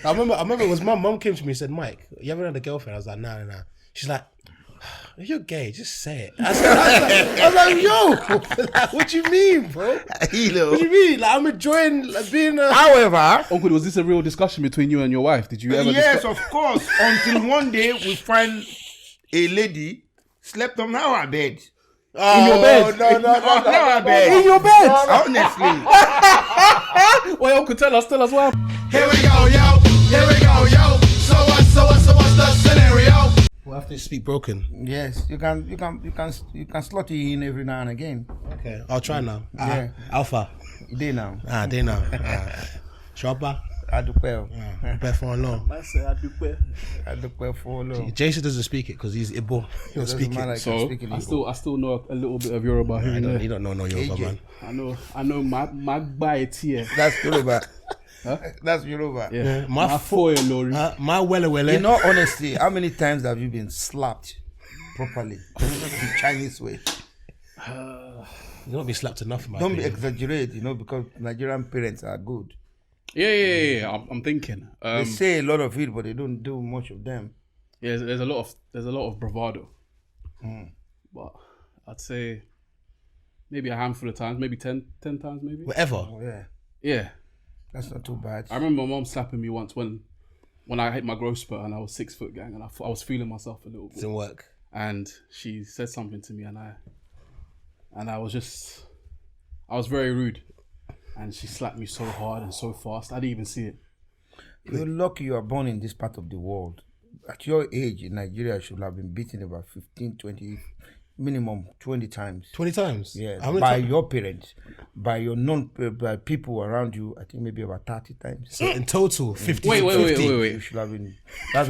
I remember it was my mum came to me and said, Mike, you ever had a girlfriend? I was like, nah. She's like, if you're gay, just say it. I was like, yo, like, what you mean, bro? What do you mean? Like, I'm enjoying being a... However... Uncle, was this a real discussion between you and your wife? Did you ever... Yes, of course. Until one day we find a lady slept on our bed. In your bed? No. Our bed. In your bed? Honestly. Well, Uncle, tell us what happened. Here we go, yo. So what's the scenario? We'll have to speak broken. Yes, you can slot it in every now and again. Okay, I'll try now. Yeah. Alpha. Day now. Day now. Shopper. Adupel. Prepare for long. Adupel for long. Jason doesn't speak it because he's Igbo. He don't speak it. So I still know a little bit of Yoruba here and there. You don't know no Yoruba, man. I know my bite here. That's Yoruba. Huh? That's Yoruba. Yeah. My foil, Lori. My welle. In all honesty, how many times have you been slapped properly the Chinese way? You don't be slapped enough, man. Don't be exaggerate, because Nigerian parents are good. Yeah. I'm thinking. They say a lot of it, but they don't do much of them. Yeah, there's a lot of bravado. But I'd say maybe a handful of times, maybe 10 times, maybe. Whatever. Oh, yeah. Yeah. That's not too bad. I remember my mom slapping me once when I hit my growth spurt and I was 6 foot gang and I was feeling myself a little bit. Didn't work. And she said something to me and I was very rude. And she slapped me so hard and so fast. I didn't even see it. You're lucky you are born in this part of the world. At your age in Nigeria, you should have been beaten about 15, 20, minimum 20 times. 20 times? Yeah, by your parents, by your by people around you, I think maybe about 30 times. So in total, 50. Wait. You should have been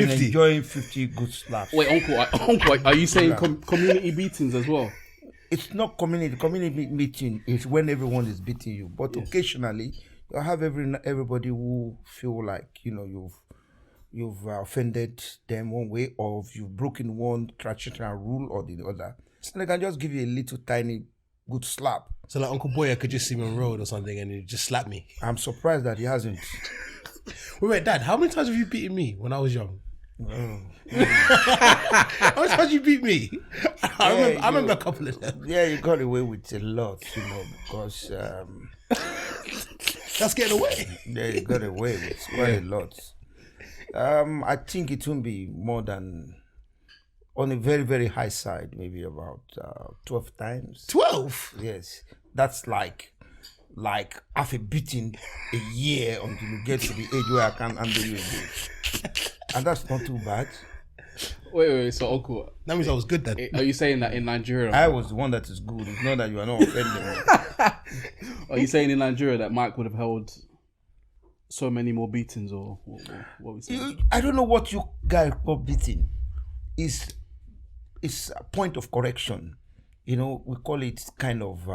enjoying 50 good slaps. Wait, Uncle, are you saying community beatings as well? It's not community. Community meeting is when everyone is beating you. But occasionally, you have everybody who feel like, you've offended them one way, or you've broken one traditional rule or the other. So they can just give you a little tiny good slap. So like Uncle Boya could just see me on road or something and he just slap me. I'm surprised that he hasn't. Wait, Dad, how many times have you beaten me when I was young? How many times you beat me? I remember a couple of them. Yeah, you got away with a lot, because... That's getting away. Yeah, you got away with quite a lot. I think it won't be more than... On a very, very high side, maybe about 12 times. 12? Yes. That's like half a beating a year until you get to the age where I can handle you again. And that's not too bad. Wait, so Uncle... That means I was good then. Are you saying that in Nigeria... I was the one that is good. It's not that you are not offending me. Are you saying in Nigeria that Mike would have held so many more beatings, or what we saying? I don't know what you guys call beating. It's a point of correction. We call it kind of,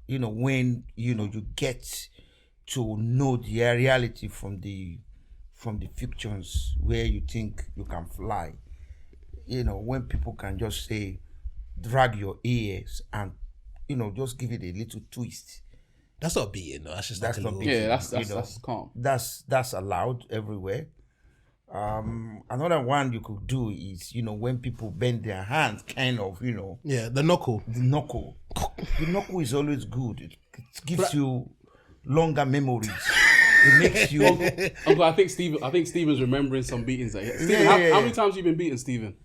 when, you get to know the reality from the fictions where you think you can fly. When people can just say, drag your ears and, just give it a little twist. That's not beating, though. That's just that's like a not little... beating. Yeah, that's calm. That's allowed everywhere. Another one you could do is, when people bend their hands, kind of, Yeah, the knuckle. The knuckle. The knuckle is always good. It gives you longer memories. It makes you... Uncle, I think Stephen's remembering some beatings. Stephen, how many times have you been beaten, Stephen?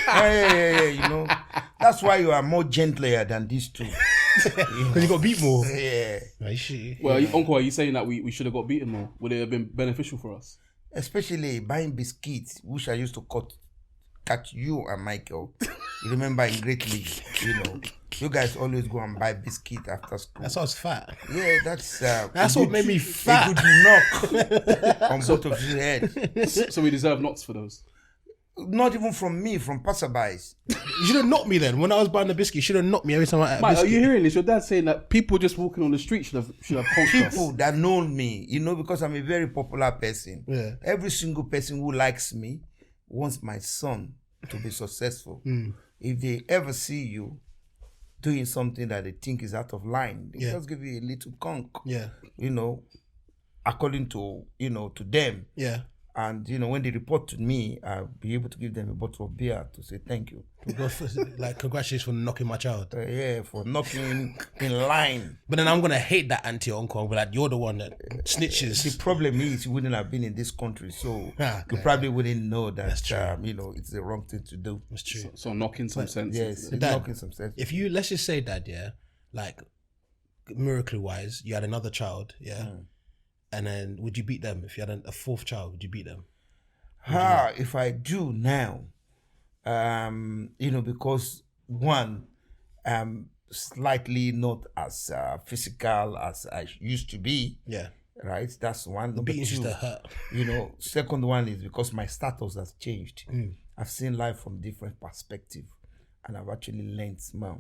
Yeah. That's why you are more gentler than these two. Because you got beat more. Yeah. Well, Uncle, are you saying that we should have got beaten more? Would it have been beneficial for us? Especially buying biscuits, which I used to catch you and Michael. You remember in Great League, you guys always go and buy biscuit after school. That's why I was fat. Yeah, that's what made me fat. A good knock on both of your heads. So we deserve knocks for those. Not even from me, from passerbys. You should have knocked me then. When I was buying the biscuit, you should have knocked me every time I ate a Mike, biscuit. are you hearing this? Your dad saying that people just walking on the street should have conked us. People that know me, because I'm a very popular person. Yeah. Every single person who likes me wants my son to be successful. If they ever see you doing something that they think is out of line, they just give you a little conk. Yeah. according to, to them. Yeah. And, when they report to me, I'll be able to give them a bottle of beer to say thank you. Like, congratulations for knocking my child. Yeah, for knocking in line. But then I'm going to hate that auntie or uncle. But like, you're the one that snitches. The problem is you wouldn't have been in this country, so Okay. you probably wouldn't know that, That's true. it's the wrong thing to do. That's true. So knocking some sense. Yes, into it. Dad, knocking some sense. If you, let's just say, Dad, yeah, like, miracle wise, you had another child, yeah? And then would you beat them? If you had a fourth child, would you beat them? If I do now, because one, slightly not as physical as I used to be. Yeah. Right, that's one. Number Beating two, used to hurt. Second one is because my status has changed. I've seen life from different perspective, and I've actually learned more.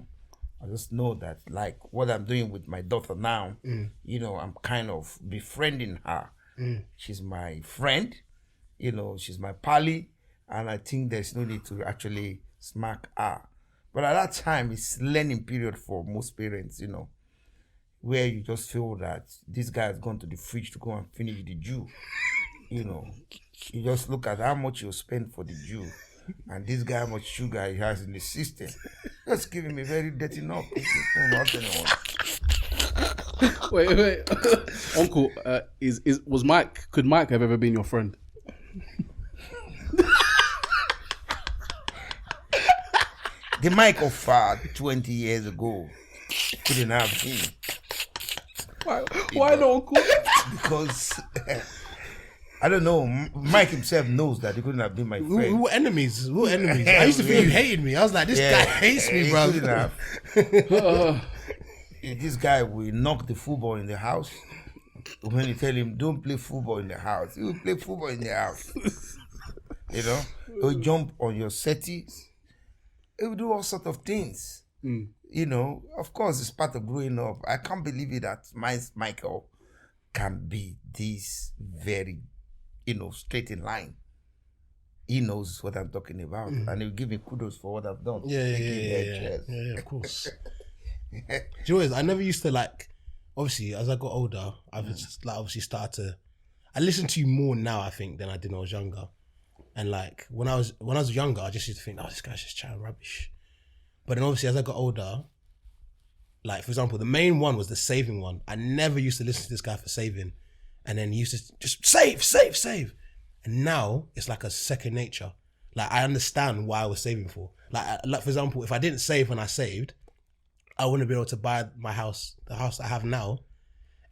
I just know that, like what I'm doing with my daughter now, I'm kind of befriending her. She's my friend, she's my pally, and I think there's no need to actually smack her. But at that time, it's learning period for most parents, where you just feel that this guy has gone to the fridge to go and finish the Jew. You just look at how much you spend for the Jew, and this guy, how much sugar he has in the system. Just giving me very dirty knock. Not anyone. Wait, Uncle, could Mike have ever been your friend? The Mike of 20 years ago couldn't have been. Why not, Uncle? Because I don't know. Mike himself knows that he couldn't have been my friend. We were enemies. I used to think you hated me. I was like, this guy hates me, bro. Couldn't have. This guy will knock the football in the house. When you tell him, don't play football in the house, he will play football in the house. He'll jump on your settees. He will do all sorts of things. Of course, it's part of growing up. I can't believe it that Michael can be this very, straight in line. He knows what I'm talking about, and he'll give me kudos for what I've done. Yeah, of course. Do you know what it is? I never used to obviously, as I got older, I've just obviously started to, I listen to you more now, I think, than I did when I was younger. And when I was younger, I just used to think, this guy's just chatting rubbish. But then obviously as I got older, for example, the main one was the saving one. I never used to listen to this guy for saving. And then he used to just save. And now it's like a second nature. I understand why I was saving for. For example, if I didn't save when I saved, I wouldn't be able to buy the house I have now.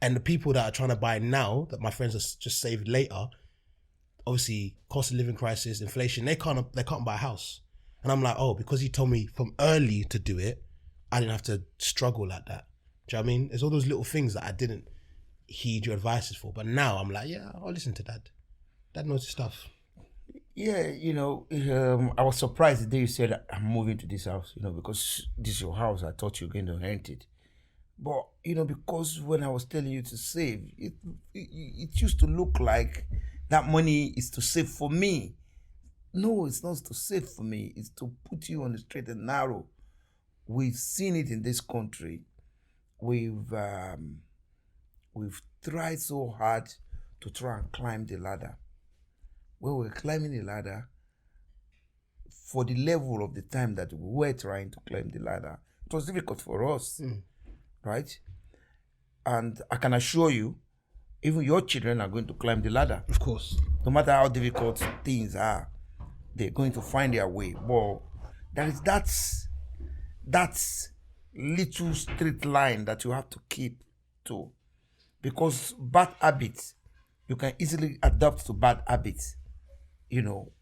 And the people that are trying to buy now, that my friends have just saved later, obviously cost of living crisis, inflation, they can't buy a house. And I'm like, because he told me from early to do it, I didn't have to struggle like that. Do you know what I mean? It's all those little things that I didn't heed your advices for. But now I'm like, yeah, I'll listen to Dad. Dad knows his stuff. Yeah, I was surprised the day you said I'm moving to this house, because this is your house. I thought you were going to rent it. But, because when I was telling you to save, it used to look like that money is to save for me. No, it's not to save for me. It's to put you on the straight and narrow. We've seen it in this country. We've tried so hard to try and climb the ladder. When we're climbing the ladder, for the level of the time that we were trying to climb the ladder, it was difficult for us, right? And I can assure you, even your children are going to climb the ladder. Of course. No matter how difficult things are, they're going to find their way. But that's little straight line that you have to keep to. Because bad habits, you can easily adapt to bad habits.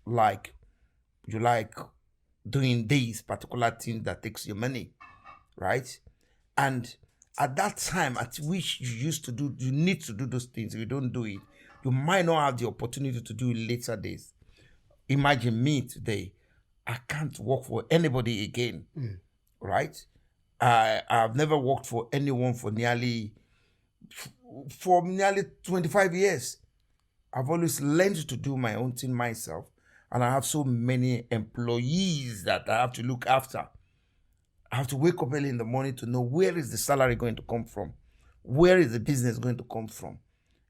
Like you like doing these particular things that takes your money, right? And at that time at which you need to do those things. If you don't do it, you might not have the opportunity to do it later days. Imagine me today. I can't work for anybody again, right? I've never worked for anyone for nearly 25 years. I've always learned to do my own thing myself. And I have so many employees that I have to look after. I have to wake up early in the morning to know where is the salary going to come from? Where is the business going to come from?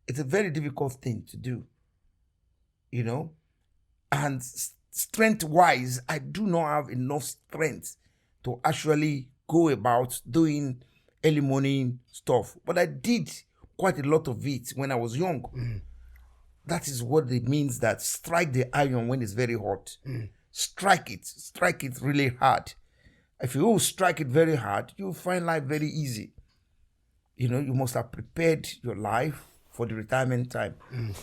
It's a very difficult thing to do, you know. And strength-wise, I do not have enough strength to actually go about doing early morning stuff. But I did quite a lot of it when I was young. That is what it means, that strike the iron when it's very hot. Strike it really hard. If you strike it very hard, you'll find life very easy. You know, you must have prepared your life for the retirement time.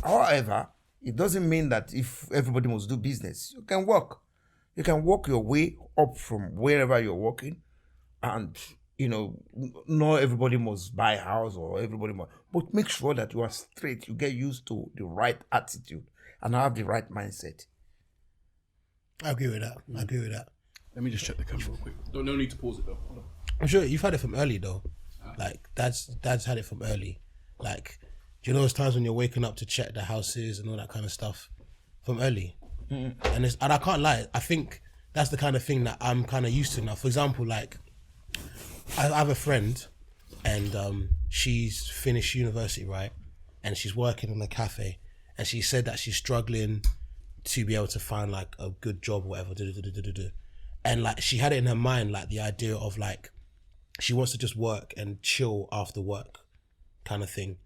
However, it doesn't mean that if everybody must do business, you can work. You can work your way up from wherever you're working. And, you know, not everybody must buy a house or everybody must. But make sure that you are straight. You get used to the right attitude and have the right mindset. I agree with that. Let me just check the camera real quick. No need to pause it though. Hold on. I'm sure you've had it from early though. Like dad's had it from early. Like, do you know those times when you're waking up to check the houses and all that kind of stuff from early? And I can't lie. I think that's the kind of thing that I'm kind of used to now. For example, like I have a friend, and she's finished university, right? And she's working in a cafe, and she said that she's struggling to be able to find like a good job or whatever. And like she had it in her mind, like the idea of like she wants to just work and chill after work kind of thing.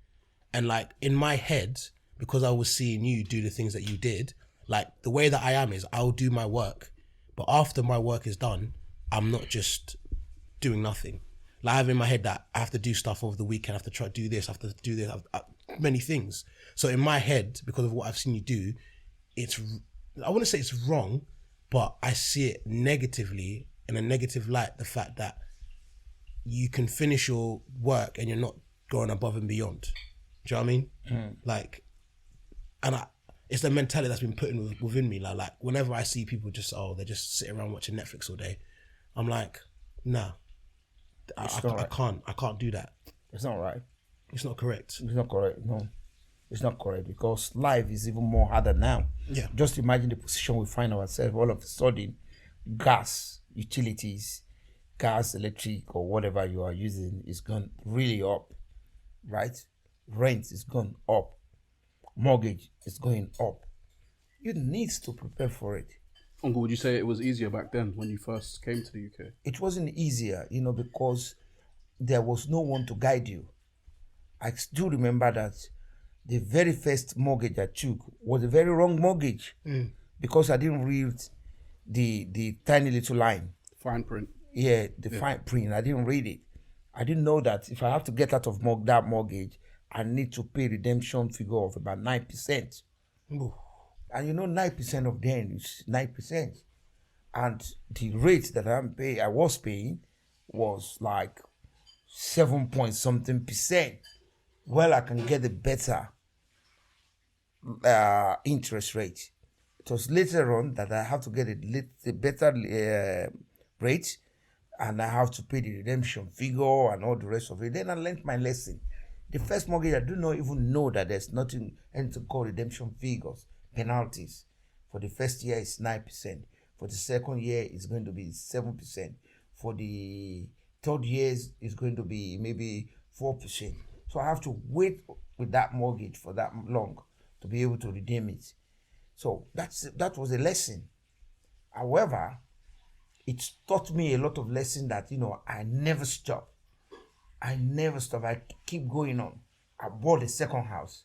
And like in my head, because I was seeing you do the things that you did, like the way that I am is I'll do my work, but after my work is done, I'm not just doing nothing. Like I have in my head that I have to do stuff over the weekend, I have to try to do this, I have to do this, many things. So in my head, because of what I've seen you do, I wouldn't say it's wrong, but I see it negatively, in a negative light, the fact that you can finish your work and you're not going above and beyond. Do you know what I mean? Like, and it's the mentality that's been put in within me. Like whenever I see people they're just sitting around watching Netflix all day, I'm like, nah, I can't do that. It's not right. It's not correct. It's not correct. No, it's not correct, because life is even more harder now. Yeah. Just imagine the position we find ourselves all of a sudden. Gas, utilities, gas, electric, or whatever you are using is gone really up, right? Rent is gone up. Mortgage is going up. You need to prepare for it. Uncle, would you say it was easier back then when you first came to the UK? It wasn't easier, you know, because there was no one to guide you. I still remember that the very first mortgage I took was a very wrong mortgage because I didn't read the tiny little line. Fine print. Yeah, the fine print. I didn't read it. I didn't know that if I have to get out of that mortgage, I need to pay redemption figure of about 9%. Ooh. And you know, 9% of them is 9%. And the rate that I was paying was like 7 point something %. Well, I can get a better interest rate. It was later on that I have to get a better rate, and I have to pay the redemption figure and all the rest of it. Then I learned my lesson. The first mortgage, I do not even know that there's anything called redemption figures, penalties. For the first year, it's 9%. For the second year, it's going to be 7%. For the third year, it's going to be maybe 4%. So I have to wait with that mortgage for that long to be able to redeem it. So that was a lesson. However, it taught me a lot of lessons that, you know, I never stop. I keep going on. I bought the second house.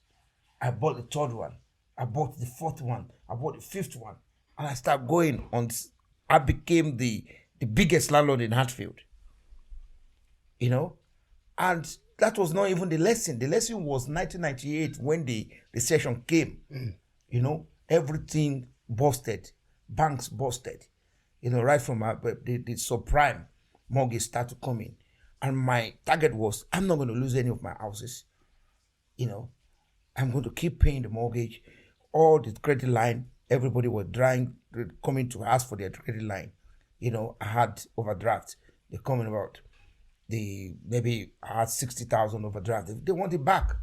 I bought the third one. I bought the fourth one. I bought the fifth one. And I started going on. I became the biggest landlord in Hatfield. You know? And that was not even the lesson. The lesson was 1998 when the recession came. You know? Everything busted. Banks busted. You know, right from the subprime mortgage started coming. And my target was, I'm not going to lose any of my houses. You know, I'm going to keep paying the mortgage. All the credit line, everybody was coming to ask for their credit line. You know, I had overdraft. They're coming about. Maybe I had 60,000 overdraft. They want it back.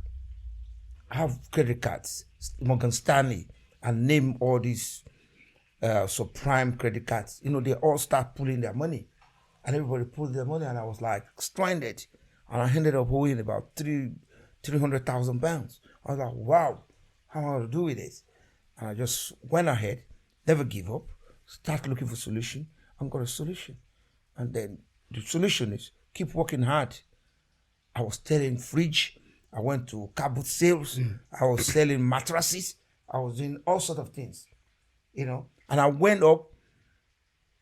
I have credit cards, Morgan Stanley, and name all these subprime credit cards. You know, they all start pulling their money. And everybody pulled their money, and I was like stranded. And I ended up owing about £300,000. I was like, wow, how am I going to do with this? And I just went ahead, never give up, start looking for solution, and got a solution. And then the solution is keep working hard. I was selling fridge. I went to car boot sales. I was selling mattresses. I was doing all sorts of things, And I went up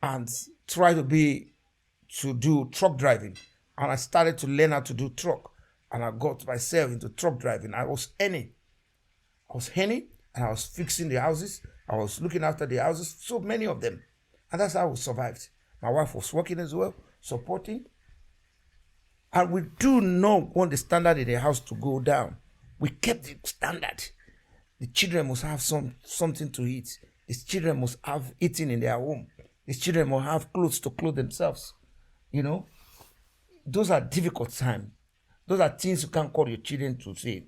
and tried to do truck driving. And I started to learn how to do truck. And I got myself into truck driving. I was earning, and I was fixing the houses. I was looking after the houses, so many of them. And that's how we survived. My wife was working as well, supporting. And we do not want the standard in the house to go down. We kept the standard. The children must have something to eat. The children must have eating in their home. The children must have clothes to clothe themselves. Those are difficult times. Those are things you can't call your children to say.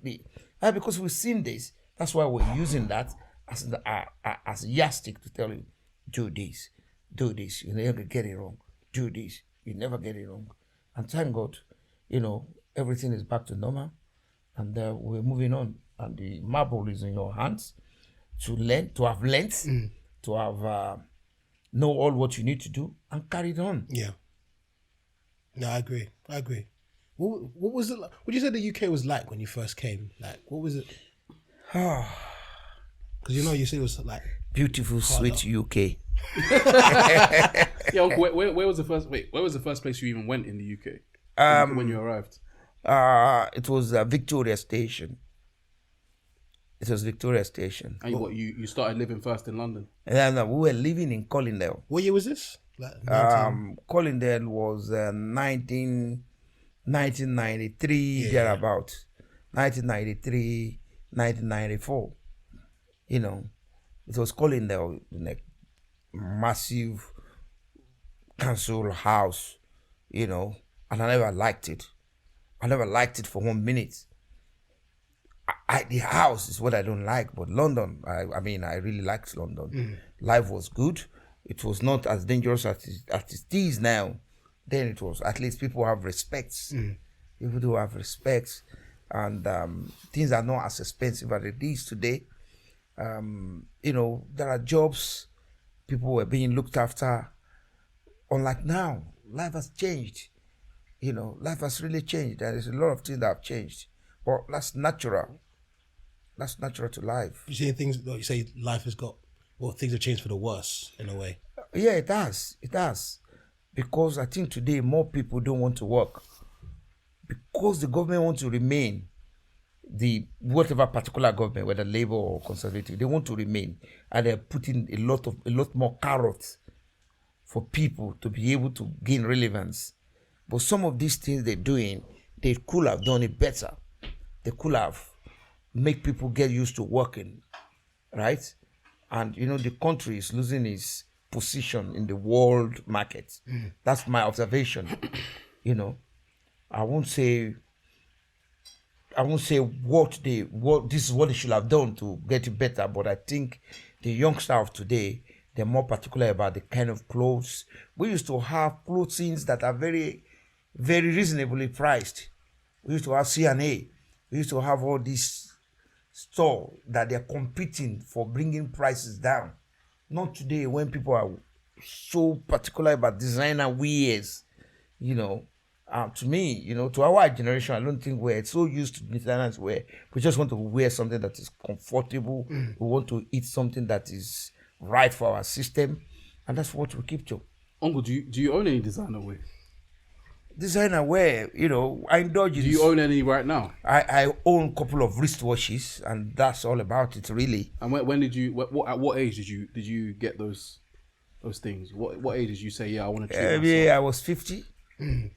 Because we've seen this. That's why we're using that as a yardstick to tell you, do this. You never get it wrong. Do this. You never get it wrong. And thank God, everything is back to normal. And we're moving on. And the marble is in your hands to learn, to have learned, to have know all what you need to do and carry it on. Yeah. No, I agree. What was it like? What did you say the UK was like when you first came? Like, what was it? Because you said it was like beautiful, sweet UK. Yeah, Uncle, where was the first? Where was the first place you even went in the UK when you arrived? It was Victoria Station. It was Victoria Station. And you started living first in London? No, we were living in Colindale. What year was this? Like Colindale was 1993, thereabout. 1993, 1994. It was Colindale, like massive council house, and I never liked it. I never liked it for 1 minute. The house is what I don't like, but London, I really liked London. Life was good. It was not as dangerous as it is now. Then it was, at least people have respect. People do have respect. And things are not as expensive as it is today. There are jobs. People were being looked after. Unlike now, life has changed. Life has really changed. There is a lot of things that have changed. But that's natural. That's natural to life. You say things, like you say life has got, things have changed for the worse in a way. Yeah, it has. It has. Because I think today more people don't want to work. Because the government wants to remain, whatever particular government, whether Labour or Conservative, they want to remain. And they're putting a lot more carrots for people to be able to gain relevance. But some of these things they're doing, they could have done it better. They could have make people get used to working, right? And the country is losing its position in the world market. That's my observation. I won't say what this is what they should have done to get it better, but I think the youngster of today, they're more particular about the kind of clothes. We used to have clothing that are very, very reasonably priced. We used to have C&A. We used to have all these stores that they're competing for bringing prices down. Not today, when people are so particular about designer wears. To me, to our generation, I don't think we're so used to designers wear. We just want to wear something that is comfortable. We want to eat something that is right for our system, and that's what we keep to. Uncle, do you own any designer wear? Designer wear, I indulge in. Do you own any right now? I own a couple of wristwatches, and that's all about it, really. And when did you? At what age did you get those things? What age did you say, I want to treat myself? Yeah, I was 50.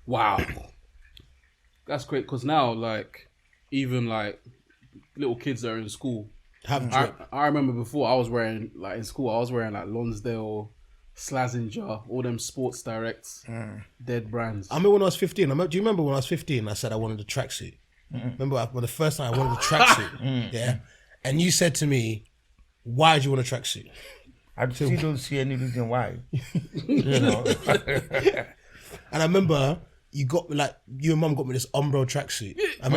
Wow, that's great. Because now, even little kids that are in school. I remember before I was wearing in school I was wearing Lonsdale, Slazenger, all them Sports Directs, dead brands. I remember when I was 15. Do you remember when I was 15? I said I wanted a tracksuit. Remember when the first time I wanted a tracksuit? Yeah, and you said to me, "Why do you want a tracksuit?" I still don't see any reason why. And I remember you and Mum got me this Umbro tracksuit. I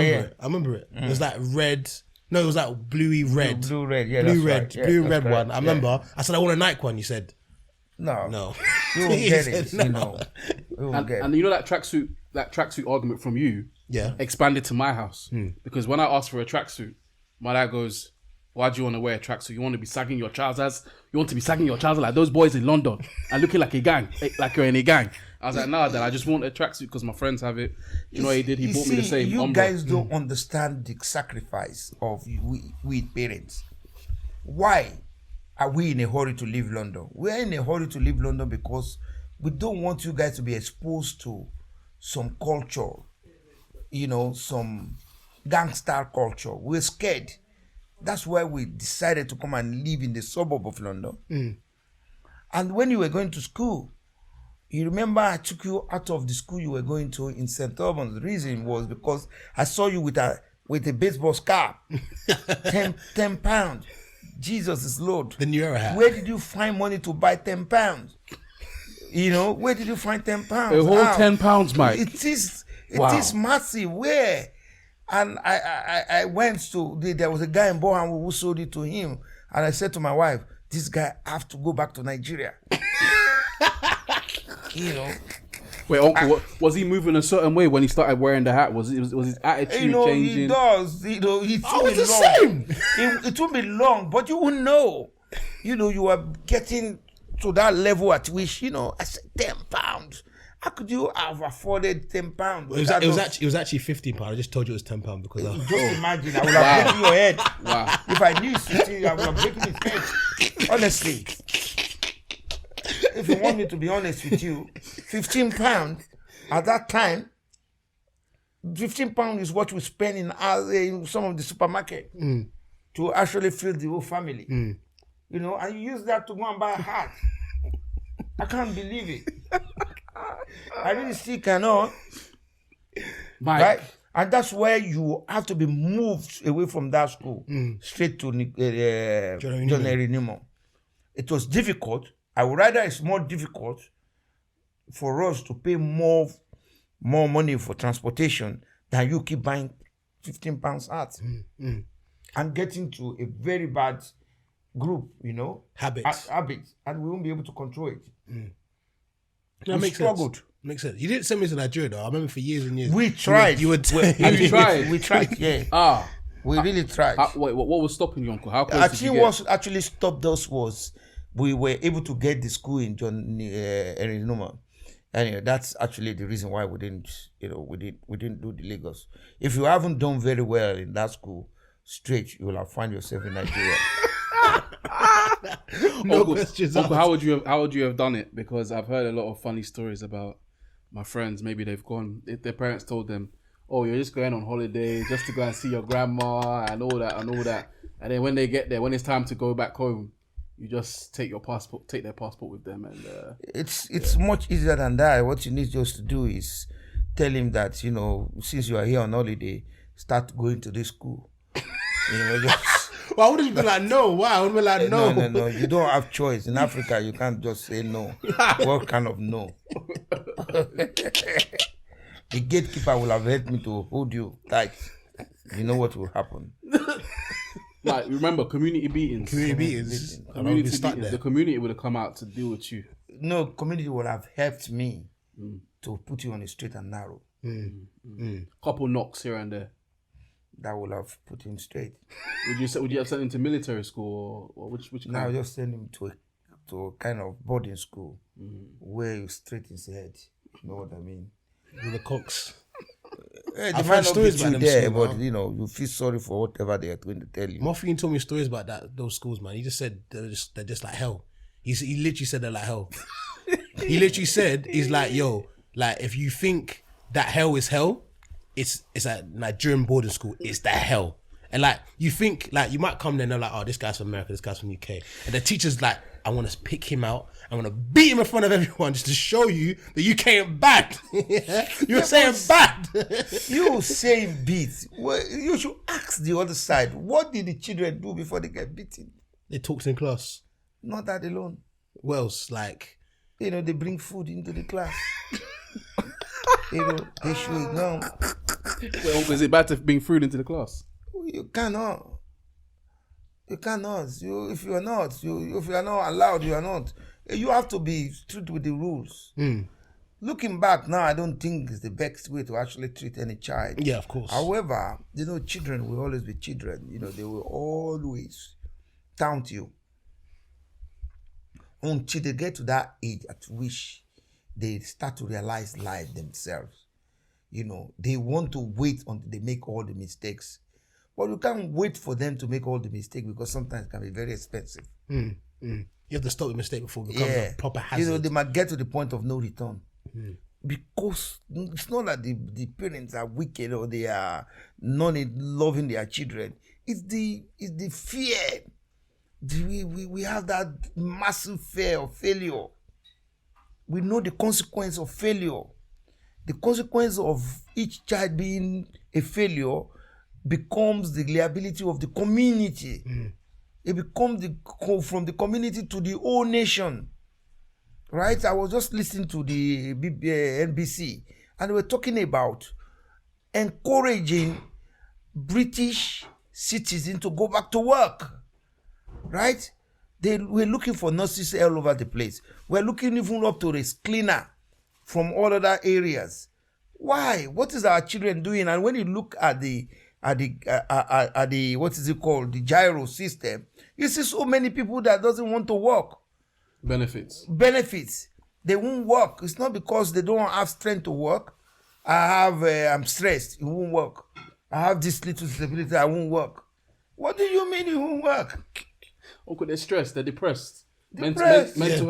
remember it. It was red No, it was like bluey red. Blue red, yeah. Blue that's red, right. Yeah, blue that's red correct. one. I remember. I said I want a Nike one. You said No. no. You won't He get said it, no. you know. You won't get it. And you know that tracksuit argument from you Yeah. expanded to my house. Because when I asked for a tracksuit, my dad goes, why do you want to wear a tracksuit? You want to be sagging your trousers? You want to be sagging your trousers like those boys in London and looking like a gang, like you're in a gang. I was like, nah, Dad, I just want a tracksuit because my friends have it. You know what he did? He bought me the same. You Umbro. guys don't understand the sacrifice of we parents. Why are we in a hurry to leave London? We're in a hurry to leave London because we don't want you guys to be exposed to some culture, you know, some gangster culture. We're scared. That's why we decided to come and live in the suburb of London. And when you were going to school, you remember I took you out of the school you were going to in St. Albans. The reason was because I saw you with a baseball scarf. 10 pounds. Jesus is Lord. The New Era hat. Where did you find money to buy 10 pounds? You know, where did you find 10 pounds? A whole How? 10 pounds, Mike. It is Wow. massive. Where? And I went to, there was a guy in Bohan who sold it to him. And I said to my wife, this guy have to go back to Nigeria. You know. Wait, Uncle, was he moving a certain way when he started wearing the hat? Was his attitude You know, changing? he does. You know, it I won't was be the long. same. It won't be long, but you will know. You know, you are getting to that level at which, you know, I said 10 pounds. How could you have afforded 10 pounds? It was actually £15. I just told you it was £10 because Just imagine, I would have broken your head. Wow. If I knew it's 15, I would have broken his head. Honestly. If you want me to be honest with you, £15 at that time, £15 is what we spend in some of the supermarket to actually feed the whole family. You know, and you use that to go and buy a hat. I can't believe it. I really still cannot. Mike, Right? And that's where you have to be moved away from that school, straight to John Henry Newman. It was difficult. I would rather it's more difficult for us to pay more money for transportation than you keep buying £15 hats and getting to a very bad group, you know, habits, and we won't be able to control it. That we makes struggled. sense. Makes sense. You didn't send me to Nigeria though. I remember for years and years. We tried. You were have you tried? We tried, yeah. We really tried. Wait, what was stopping you, Uncle? How close I did you think get? what actually stopped us was we were able to get the school in John Henry Newman. Anyway, that's actually the reason why we didn't do the Lagos. If you haven't done very well in that school, straight, you will have found yourself in Nigeria. No Uncle, questions Uncle, asked. how would you have done it? Because I've heard a lot of funny stories about my friends. Maybe they've gone. If their parents told them, "Oh, you're just going on holiday just to go and see your grandma and all that," and then when they get there, when it's time to go back home, you just take their passport with them, and It's much easier than that. What you need just to do is tell him that, you know, since you are here on holiday, start going to this school. You know, just. Well, I wouldn't be like no. Why? I would be like no. No. You don't have choice. In Africa, you can't just say no. What kind of no? The gatekeeper will have helped me to hold you tight. You know what will happen. like remember community meetings. The community would have come out to deal with you. No, community will have helped me to put you on a straight and narrow. Couple knocks here and there. That will have put him straight. Would you have sent him to military school or which kind? Now just send him to a kind of boarding school where you straighten his head. You know what I mean? With the cocks. They I've might heard not be stories too about them there, school, but you know, you feel sorry for whatever they are going to tell you. Morphine told me stories about those schools, man. He just said they're just like hell. He literally said they're like hell. He literally said, he's like, yo, like if you think that hell is hell, it's a Nigerian boarding school. It's the hell. And like you think like you might come there and they're like, oh, this guy's from America, this guy's from UK, and the teacher's like, I want to pick him out. I want to beat him in front of everyone just to show you that UK ain't bad. You're saying bad. You saying beat. Well, you should ask the other side. What did the children do before they get beaten? They talked in class. Not that alone. What else? Like, you know, they bring food into the class. You know, they should know. Wait, Uncle, is it bad to bring food into the class? You cannot. You cannot. If you are not allowed, you are not. You have to be strict with the rules. Looking back now, I don't think it's the best way to actually treat any child. Yeah, of course. However, children will always be children. They will always taunt you until they get to that age at which they start to realize life themselves. They want to wait until they make all the mistakes. But you can't wait for them to make all the mistakes because sometimes it can be very expensive. You have to stop the mistake before it becomes a proper hazard. They might get to the point of no return. Because it's not that the parents are wicked or they are not loving their children. It's the fear. We have that massive fear of failure. We know the consequence of failure. The consequence of each child being a failure becomes the liability of the community. It becomes from the community to the whole nation. Right? I was just listening to the NBC and they were talking about encouraging British citizens to go back to work. Right? They were looking for nurses all over the place. We're looking even up to a cleaner from all other areas. Why? What is our children doing? And when you look at the what is it called? The gyro system, you see so many people that doesn't want to work. Benefits. They won't work. It's not because they don't have strength to work. I'm stressed. It won't work. I have this little disability. I won't work. What do you mean it won't work? Uncle, they're stressed. They're depressed. Mental health. Mental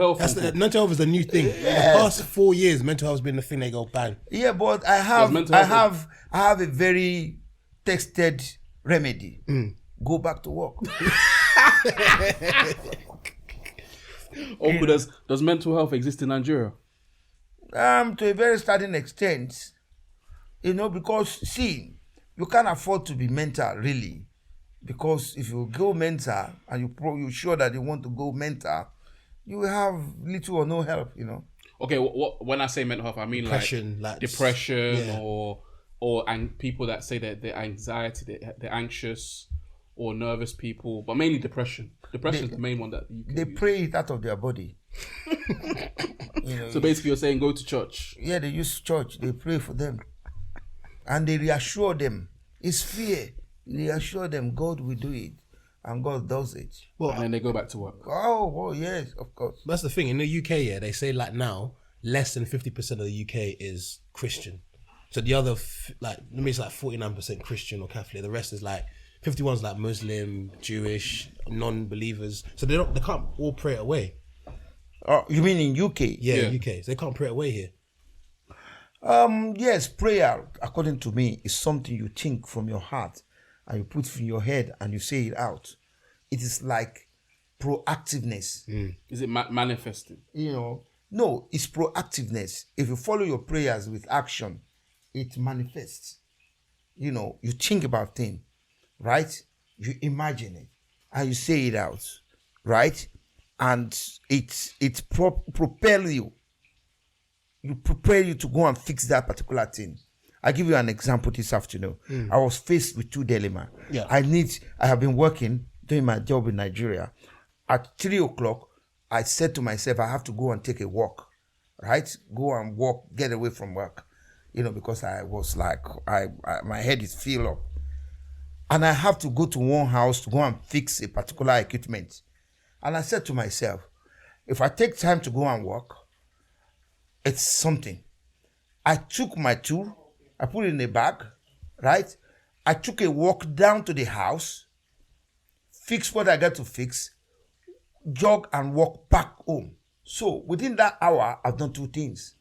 health is a new thing. Yeah. The past 4 years, mental health has been the thing they go bang. Yeah, but I have a very tested remedy. Go back to work. Uncle, does mental health exist in Nigeria? To a very certain extent, because see, you can't afford to be mental really, because if you go mental and you're sure that you want to go mental, you will have little or no help. Okay, when I say mental health, I mean depression, or people that say that they're anxiety, they're anxious or nervous people, but mainly depression. Depression is the main one that you can use. Pray it out of their body. So basically you're saying go to church. Yeah, they use church. They pray for them. And they reassure them. It's fear. They reassure them God will do it. And God does it. Well, and then they go back to work. Oh, yes, of course. That's the thing. In the UK, they say now, less than 50% of the UK is Christian. So the other, maybe it's 49% Christian or Catholic. The rest is 51's Muslim, Jewish, non-believers. So they can't all pray it away. Oh, you mean in UK? Yeah, UK. So they can't pray it away here. Yes, prayer, according to me, is something you think from your heart and you put in your head and you say it out. It is like proactiveness. Is it manifesting? No, it's proactiveness. If you follow your prayers with action, it manifests. You think about things, right? You imagine it and you say it out, right? And it propel you. You prepare you to go and fix that particular thing. I'll give you an example this afternoon. I was faced with two dilemmas. Yeah. I have been doing my job in Nigeria. At 3:00, I said to myself, I have to go and take a walk, right? Go and walk, get away from work, because I was my head is filled up. And I have to go to one house to go and fix a particular equipment. And I said to myself, if I take time to go and work, it's something. I took my tool, I put it in a bag, right? I took a walk down to the house, fix what I got to fix, jog and walk back home. So within that hour, I've done two things.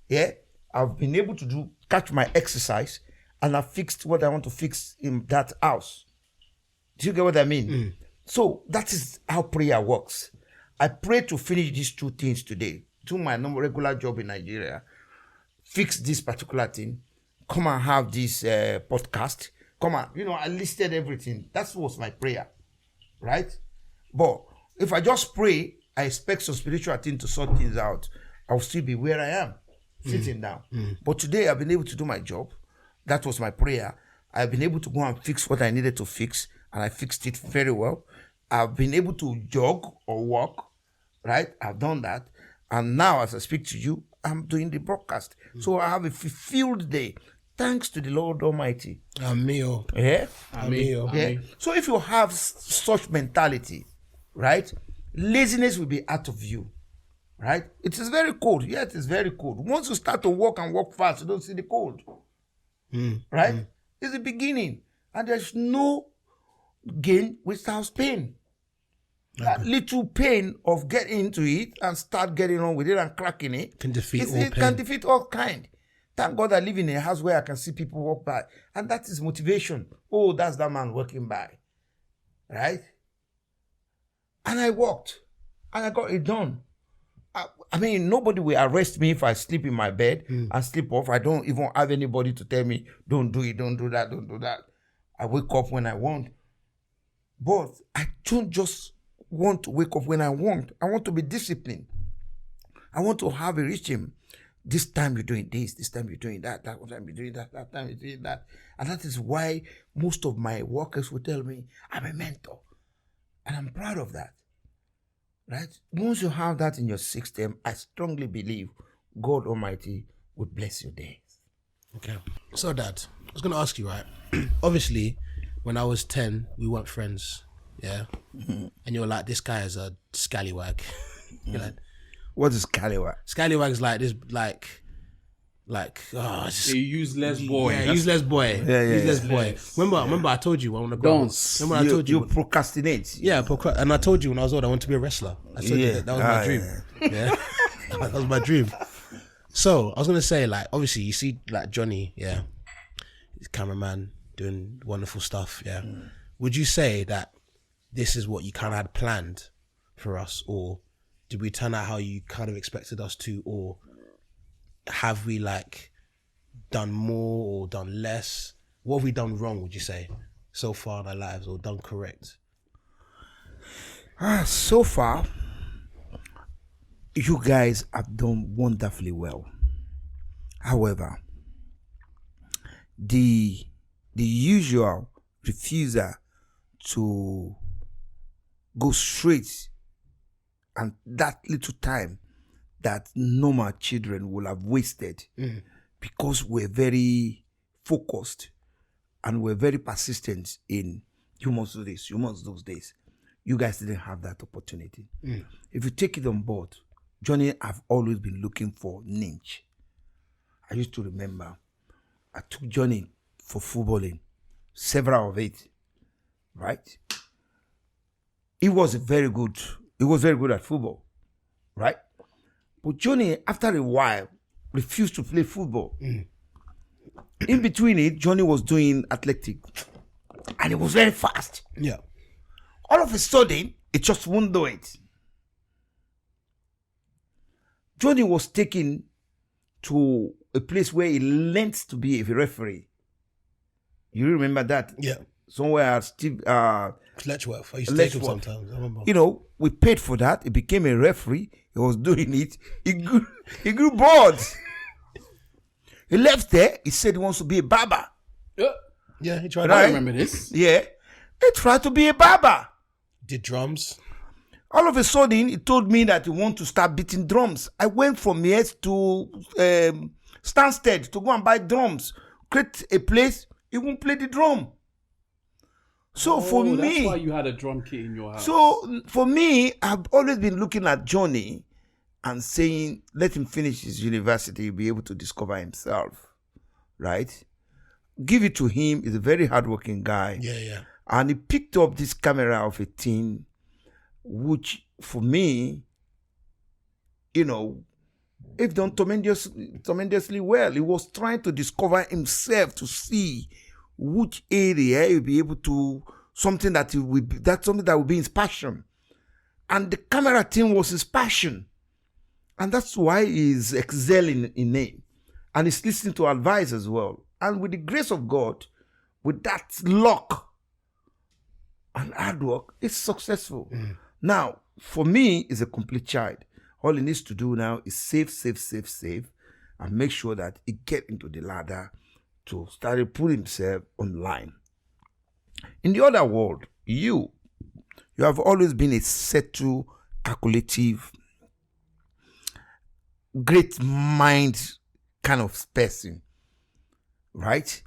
Yeah, I've been able to catch my exercise, and I fixed what I want to fix in that house. Do you get what I mean? So that is how prayer works. I pray to finish these two things today. Do my normal regular job in Nigeria, fix this particular thing, come and have this podcast, come on. I listed everything. That was my prayer, right? But if I just pray, I expect some spiritual thing to sort things out. I'll still be where I am, sitting down. But today I've been able to do my job. That was my prayer. I've been able to go and fix what I needed to fix, and I fixed it very well. I've been able to jog or walk, right? I've done that. And now as I speak to you, I'm doing the broadcast. So I have a fulfilled day. Thanks to the Lord Almighty. Amigo. Yeah? Amigo. Yeah. So if you have such mentality, right? Laziness will be out of you. Right? It is very cold. Yeah, it is very cold. Once you start to walk and walk fast, you don't see the cold. Right? It's the beginning. And there's no gain without pain. That little pain of getting into it and start getting on with it and cracking it can defeat all it pain. Can defeat all kind. Thank God I live in a house where I can see people walk by. And that is motivation. Oh, that's that man walking by. Right? And I walked. And I got it done. I mean, nobody will arrest me if I sleep in my bed and sleep off. I don't even have anybody to tell me, don't do it, don't do that, don't do that. I wake up when I want. But I don't just want to wake up when I want. I want to be disciplined. I want to have a regime. This time you're doing this time you're doing that time you're doing that time you're doing that. And that is why most of my workers will tell me, I'm a mentor. And I'm proud of that. Right? Once you have that in your system, I strongly believe God Almighty would bless your days. Okay. So, Dad, I was going to ask you, right? Obviously, when I was 10, we weren't friends. Yeah? And you were like, this guy is a scallywag. You're like, what is scallywag? Scallywag's like this, He useless boy. Yeah, useless boy. Yeah, useless boy. Remember I told you I want to grow. Remember I told you. You procrastinate. Yeah, and I told you when I was old I want to be a wrestler. I told you that was my dream. Yeah. That was my dream. So I was gonna say, like, obviously you see like Johnny, yeah, he's cameraman doing wonderful stuff, yeah. Would you say that this is what you kind of had planned for us, or did we turn out how you kind of expected us to, or have we like done more or done less? What have we done wrong, would you say, so far in our lives, or done correct? So far, you guys have done wonderfully well. However, the usual refusal to go straight, and that little time that normal children will have wasted because we're very focused and we're very persistent in you must do this, you must do this. You guys didn't have that opportunity. If you take it on board, Johnny, I've always been looking for ninja. I used to remember I took Johnny for footballing, several of it, right? He was very good at football, right? But Johnny, after a while, refused to play football. In between it, Johnny was doing athletic, and he was very fast. Yeah. All of a sudden, it just won't do it. Johnny was taken to a place where he learned to be a referee. You remember that? Yeah. Somewhere at Steve Letchworth. I used to take him sometimes. I remember. You know, we paid for that. He became a referee. He was doing it. He grew bored. He left there. He said he wants to be a barber. Yeah, he tried. I remember this. Yeah. He tried to be a barber. Did drums. All of a sudden, he told me that he wants to start beating drums. I went from here to Stansted to go and buy drums. Create a place. He won't play the drum. So for me, that's why you had a drum kit in your house. So for me, I've always been looking at Johnny and saying, let him finish his university, be able to discover himself, right? Give it to him. He's a very hardworking guy. Yeah. And he picked up this camera of a teen, which for me, you know, if done tremendously well. He was trying to discover himself to see which area he'll be able to, something that will be his passion. And the camera team was his passion. And that's why he's excelling in it. And he's listening to advice as well. And with the grace of God, with that luck and hard work, it's successful. Now, for me, he's a complete child. All he needs to do now is save, and make sure that he get into the ladder to start to put himself online. In the other world, you have always been a settled, calculative, great mind kind of person, right?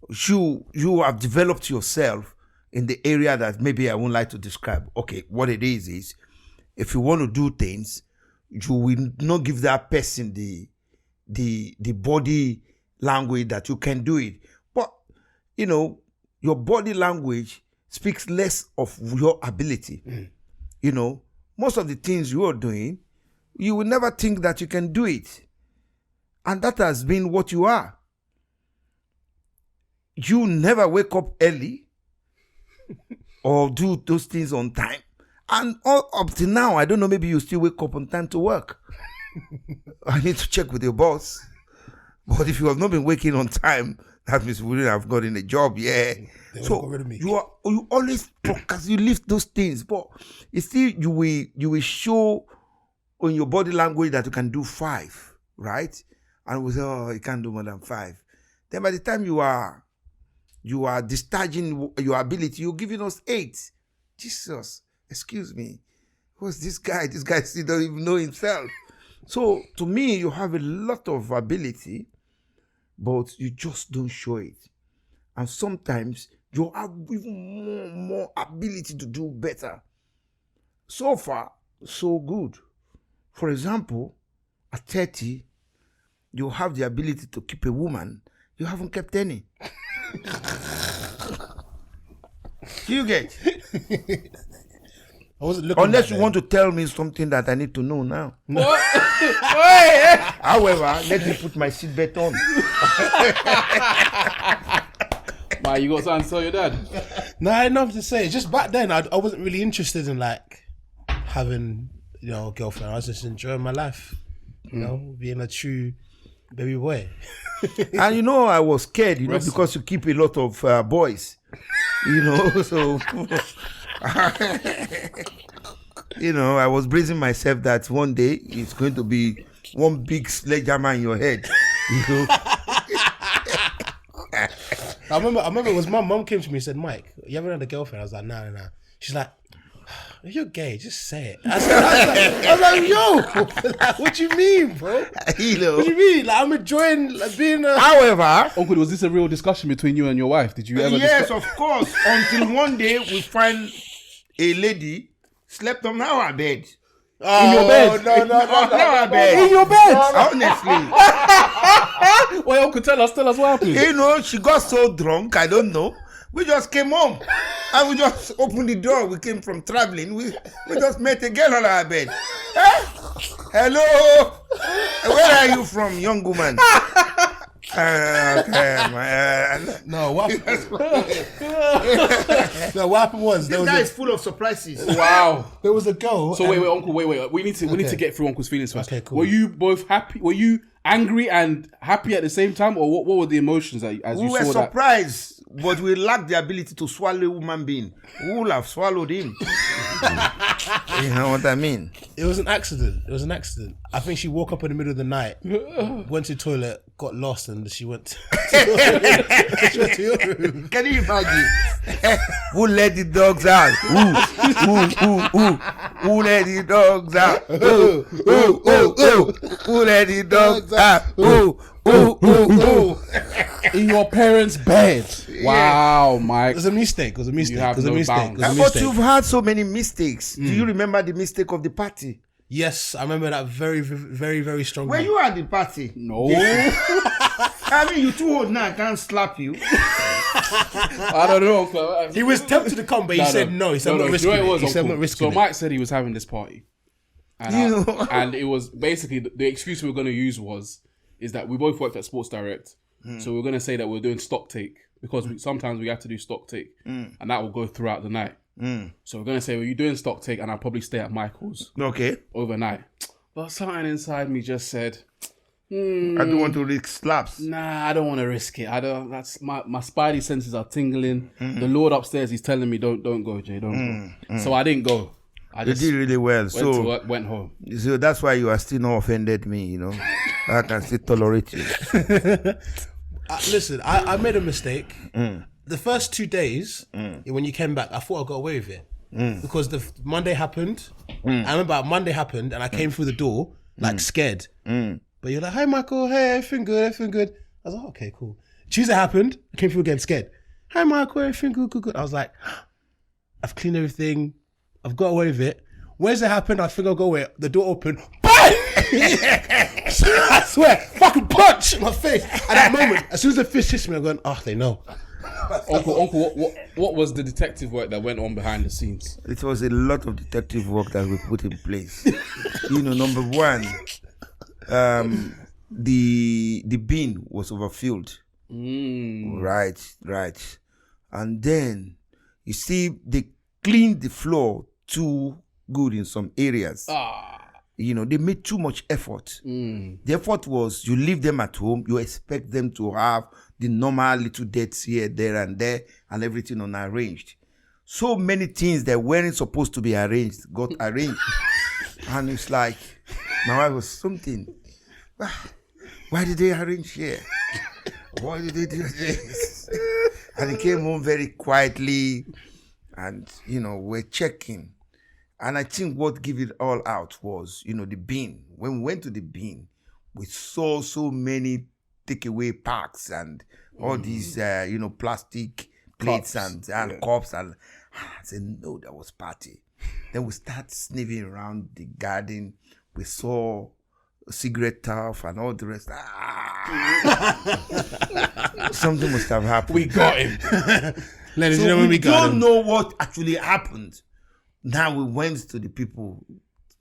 You have developed yourself in the area that maybe I won't like to describe. Okay, what it is if you want to do things, you will not give that person the body language that you can do it. But your body language speaks less of your ability. Most of the things you are doing, you will never think that you can do it. And that has been what you are. You never wake up early or do those things on time. And up to now, I don't know, maybe you still wake up on time to work. I need to check with your boss. But if you have not been waking on time, that means we wouldn't have gotten a job. Yeah. So you always because you lift those things, but you still you will show on your body language that you can do 5, right? And we say, oh, you can't do more than 5. Then by the time you are discharging your ability, you're giving us 8. Jesus, excuse me. Who's this guy? This guy still doesn't even know himself. So to me, you have a lot of ability, but you just don't show it. And sometimes you have even more ability to do better. So far, so good. For example, at 30, you have the ability to keep a woman. You haven't kept any. Do you get? I wasn't looking. Unless you want to tell me something that I need to know now. What? However, let me put my seatbelt on. Why, you got something to tell your dad? No, I had nothing to say. Just back then, I wasn't really interested in like having a girlfriend. I was just enjoying my life, being a true baby boy. And I was scared, because you keep a lot of boys, so I was bracing myself that one day it's going to be one big sledgehammer in your head, I remember it was my mum came to me and said, Mike, you ever had a girlfriend? I was like, nah. She's like, if you're gay, just say it. I was like, yo, like, what you mean, bro? What you mean? Like, I'm enjoying being a... However... Uncle, was this a real discussion between you and your wife? Did you ever... Yes, of course. Until one day we find a lady slept on our bed. Oh, in your bed? No. Our bed. In your bed? Honestly. Well, Uncle, tell us what happened. She got so drunk, I don't know. We just came home and we just opened the door. We came from traveling. We just met a girl on our bed. Hello, where are you from, young woman? No, what happened was this guy is full of surprises. Wow. There was a girl. So wait, Uncle, wait. We need to get through Uncle's feelings first. Okay, cool. Were you both happy? Were you angry and happy at the same time, or what were the emotions as you saw that? We were surprised, but we lacked the ability to swallow a human being. We would have swallowed him. You know what I mean? It was an accident. I think she woke up in the middle of the night, went to the toilet, got lost, and she went to your room. Can you imagine? Who let the dogs out? Who let the dogs out? Who let the dogs out? In your parents' bed. Wow, Mike. It was a mistake. But you've had so many mistakes. Do you remember the mistake of the party? Yes, I remember that very, very, very strongly. Were you at the party? No. I mean, you're too old now. I can't slap you. I don't know. He was tempted to come, but he said no. He said I'm not risking it. He said I'm not risking it. So Mike said he was having this party. And it was basically, the excuse we were going to use is that we both worked at Sports Direct. So we're going to say that we're doing stock take because sometimes we have to do stock take and that will go throughout the night. So we're going to say, well, you're doing stock take and I'll probably stay at Michael's overnight. But something inside me just said, I don't want to risk slaps. Nah, I don't want to risk it. That's my spidey senses are tingling. The Lord upstairs, he's telling me, don't go, Jay, don't go. So I didn't go. I just did really well. Went to work, went home. So that's why you are still not offended me, I can still tolerate you. Listen, I made a mistake. the first 2 days when you came back, I thought I got away with it because the Monday happened. I remember Monday happened and I came through the door like scared. But you're like, "Hi, Michael. Hey, everything good." I was like, "Okay, cool." Tuesday happened. I came through again scared. "Hi, Michael. Everything good. I was like, "I've cleaned everything. I've got away with it." Wednesday happened. I think I'll go away. The door opened. BANG! I swear, fucking punch in my face. At that moment, as soon as the fish hits me, I'm going, "Oh, they know." Uncle, what was the detective work that went on behind the scenes? It was a lot of detective work that we put in place. Number one, the bin was overfilled. Right. And then, you see, they cleaned the floor too good in some areas. They made too much effort. The effort was, you leave them at home, you expect them to have the normal little dates here, there, and everything unarranged. So many things that weren't supposed to be arranged got arranged. And it's like, my wife was something. Why did they arrange here? Why did they do this? And he came home very quietly, and we're checking. And I think what gave it all out was, the bin. When we went to the bin, we saw so many takeaway packs and all these, plastic plates and cups. And I said, no, that was party. Then we start sniffing around the garden. We saw cigarette tough and all the rest. Something must have happened. We got him. Ladies and gentlemen, we got him. don't know what actually happened. Now we went to the people,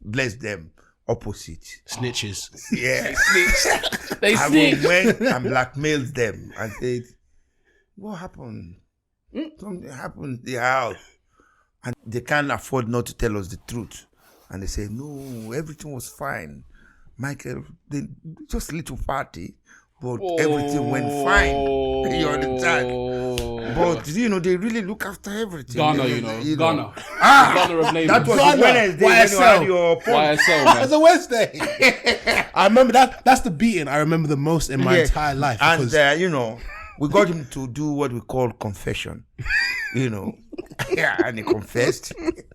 bless them, opposite. Snitches. Yeah. They I snitched. went and blackmailed them and said, what happened? Something happened in the house. And they can't afford not to tell us the truth. And they say, no, everything was fine. Michael, just a little party, but everything went fine. You understand? But, they really look after everything. Ghana, Ghana. Ghana of labor. That was Ghana. Wednesday when you had your point. YSL, man. That's a Wednesday. I remember that. That's the beating I remember the most in my entire life. And, we got him to do what we call confession. Yeah, and he confessed. Wait.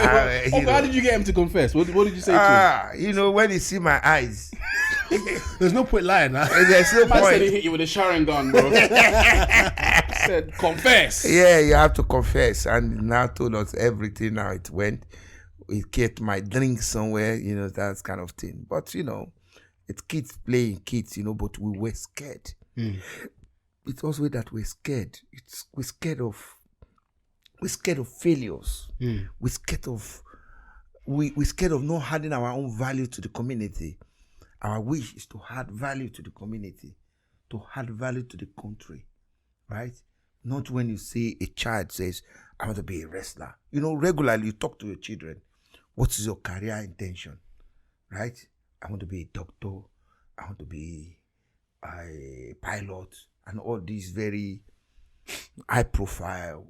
How did you get him to confess? What did you say to him? When he see my eyes. There's no point lying, huh? There's no I said he point. hit you with a Sharon gun, bro. Said confess. Yeah, you have to confess. And now told us everything, how it went. We kept my drink somewhere, that kind of thing. But, it's kids playing kids, but we were scared. It's also that we're scared. We're scared of failures. We're scared of not adding our own value to the community. Our wish is to add value to the community, to add value to the country, right? Not when you see a child says, I want to be a wrestler. Regularly you talk to your children. What is your career intention, right? I want to be a doctor. I want to be a pilot. And all these very high-profile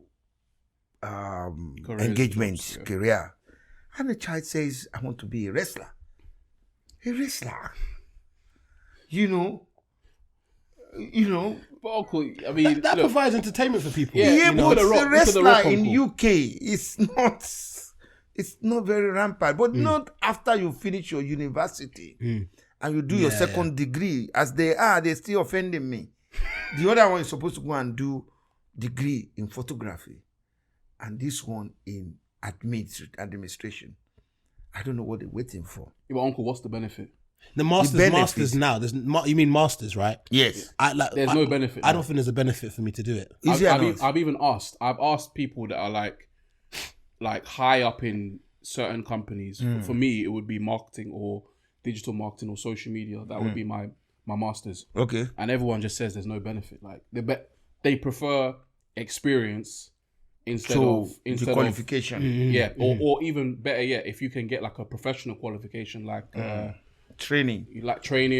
engagements, career. And the child says, I want to be a wrestler. A wrestler. But Uncle, I mean, That provides entertainment for people. Yeah, but The Rock, the wrestler Rock, in Uncle. UK it's not very rampant. But not after you finish your university and you do your second degree. As they're still offending me. The other one is supposed to go and do degree in photography, and this one in administration. I don't know what they're waiting for. Yeah, but Uncle, what's the benefit? The masters now. You mean masters, right? Yes. There's no benefit. I don't think there's a benefit for me to do it. I've even asked. I've asked people that are like high up in certain companies. For me, it would be marketing or digital marketing or social media. That would be my masters. Okay. And everyone just says there's no benefit. Like they prefer experience instead of qualification. Or even better yet, if you can get like a professional qualification like training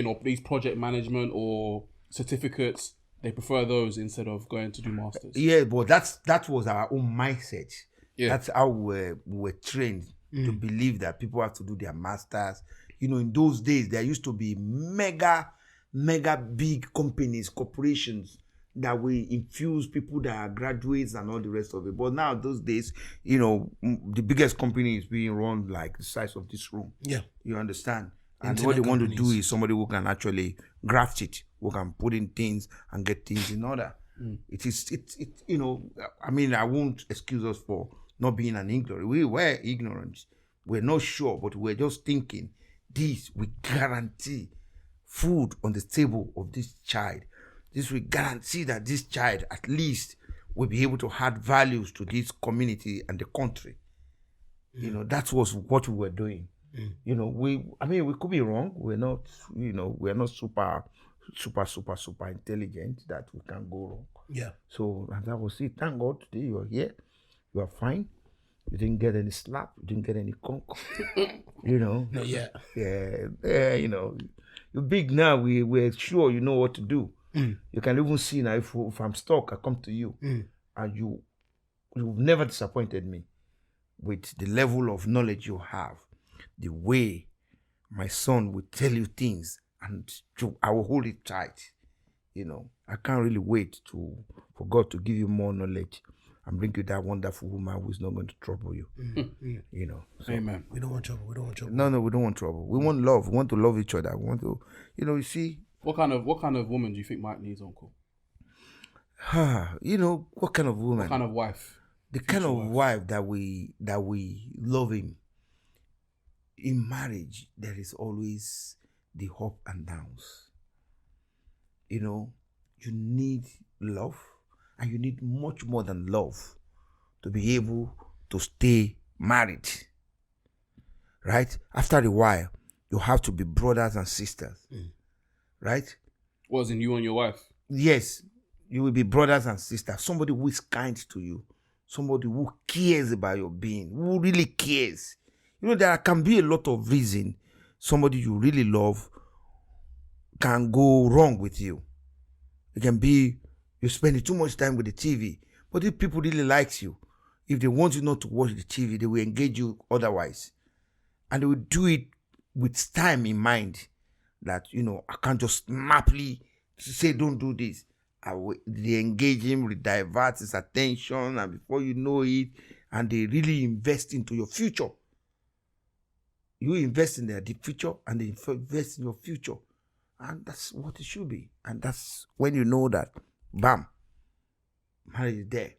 or these project management or certificates, they prefer those instead of going to do masters. Yeah, but that was our own mindset. Yeah. That's how we were trained to believe that people have to do their masters. In those days there used to be mega big companies, corporations that we infuse people that are graduates and all the rest of it. But now those days, you know, the biggest company is being run like the size of this room. Yeah. You understand? And Internet what they want to companies. do is somebody who can actually graft it, who can put in things and get things in order. It you know, I mean, I won't excuse us for not being an ignorant. We were ignorant. We're not sure, but we're just thinking this will guarantee food on the table of this child. This will guarantee that this child at least will be able to add values to this community and the country. You know, that was what we were doing. You know, we could be wrong. We're not, you know, we're not super intelligent that we can go wrong. Yeah. So, and that was it. Thank God today you are here. You are fine. You didn't get any slap. You didn't get any conk. You know. Not yet. Yeah, you know. You're big now. We're sure you know what to do. You can even see now if I'm stuck, I come to you. And you've never disappointed me with the level of knowledge you have. The way my son will tell you things and I will hold it tight. You know, I can't really wait for God to give you more knowledge and bring you that wonderful woman who is not going to trouble you. You know. So, Amen. We don't want trouble. No, we don't want trouble. We want love. We want to love each other. We want to, you know, you see. What kind of woman do you think Mike needs, Uncle? You know, what kind of woman? What kind of wife? The kind of wife that we love him. In marriage, there is always the up and downs. You know, you need love, and you need much more than love to be able to stay married. Right? After a while, you have to be brothers and sisters. Right? Was in you and your wife? Yes, you will be brothers and sisters. Somebody who is kind to you. Somebody who cares about your being, who really cares. You know, there can be a lot of reason somebody you really love can go wrong with you. It can be you're spending too much time with the TV. But if people really like you, if they want you not to watch the TV, they will engage you otherwise. And they will do it with time in mind that, you know, I can't just snappily say, don't do this. They engage him, they divert his attention, and before you know it, and they really invest into your future. You invest in the future and they invest in your future. And that's what it should be. And that's when you know that, bam, marriage is there.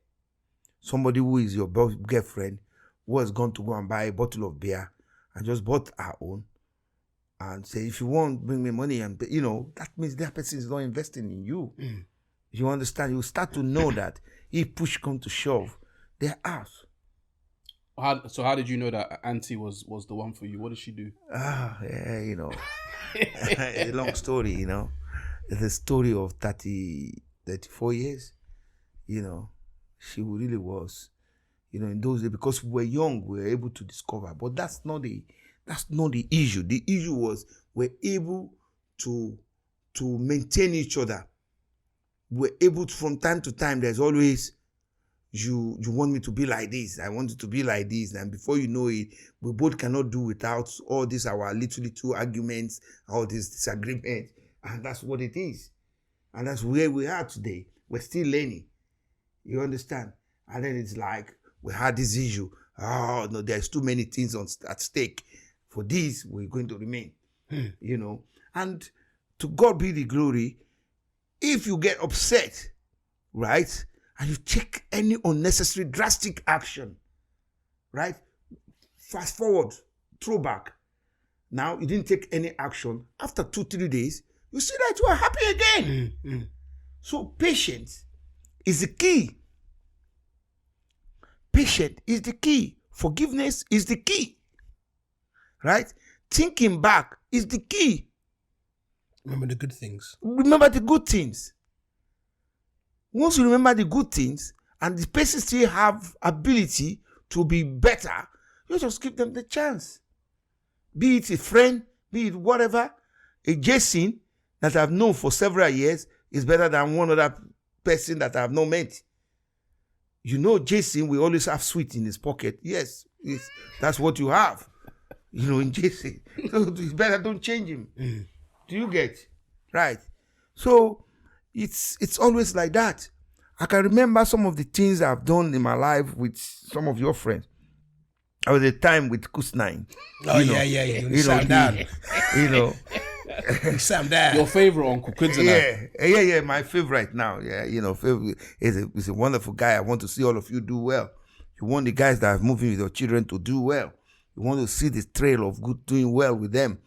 Somebody who is your girlfriend who has gone to go and buy a bottle of beer and just bought her own and say, if you want, bring me money. And, you know, that means that person is not investing in you. You understand? You start to know that if push comes to shove, they're out. So how did you know that Auntie was the one for you? What did she do? Yeah, you know. It's a long story, you know. It's a story of 34 years. You know, she really was. You know, in those days, because we were young, we were able to discover. But that's not the issue. The issue was we're able to maintain each other. We're able to, from time to time, there's always, you want me to be like this, I want you to be like this, and before you know it, we both cannot do without all this, our little arguments, all this disagreement, and that's what it is. And that's where we are today. We're still learning. You understand? And then it's like, we had this issue. Oh, no, there's too many things at stake. For this, we're going to remain. You know? And to God be the glory. If you get upset, right, and you take any unnecessary drastic action, right, fast forward, throwback. Now, you didn't take any action. After 2-3 days, you see that you are happy again. So patience is the key. Patience is the key. Forgiveness is the key. Right? Thinking back is the key. Remember the good things. Remember the good things. Once you remember the good things and the person still have ability to be better, you just give them the chance. Be it a friend, be it whatever, a Jason that I've known for several years is better than one other person that I've not met. You know, Jason will always have sweet in his pocket. Yes, that's what you have. You know, in Jason. So it's better don't change him. Do you get? Right. So it's always like that. I can remember some of the things I've done in my life with some of your friends. I was a time with Kus9. Oh, yeah. You sat down. You sat down. Your favorite uncle, Quinton. Yeah, my favorite now. Yeah, he's a wonderful guy. I want to see all of you do well. You want the guys that are moving with your children to do well. You want to see the trail of good doing well with them.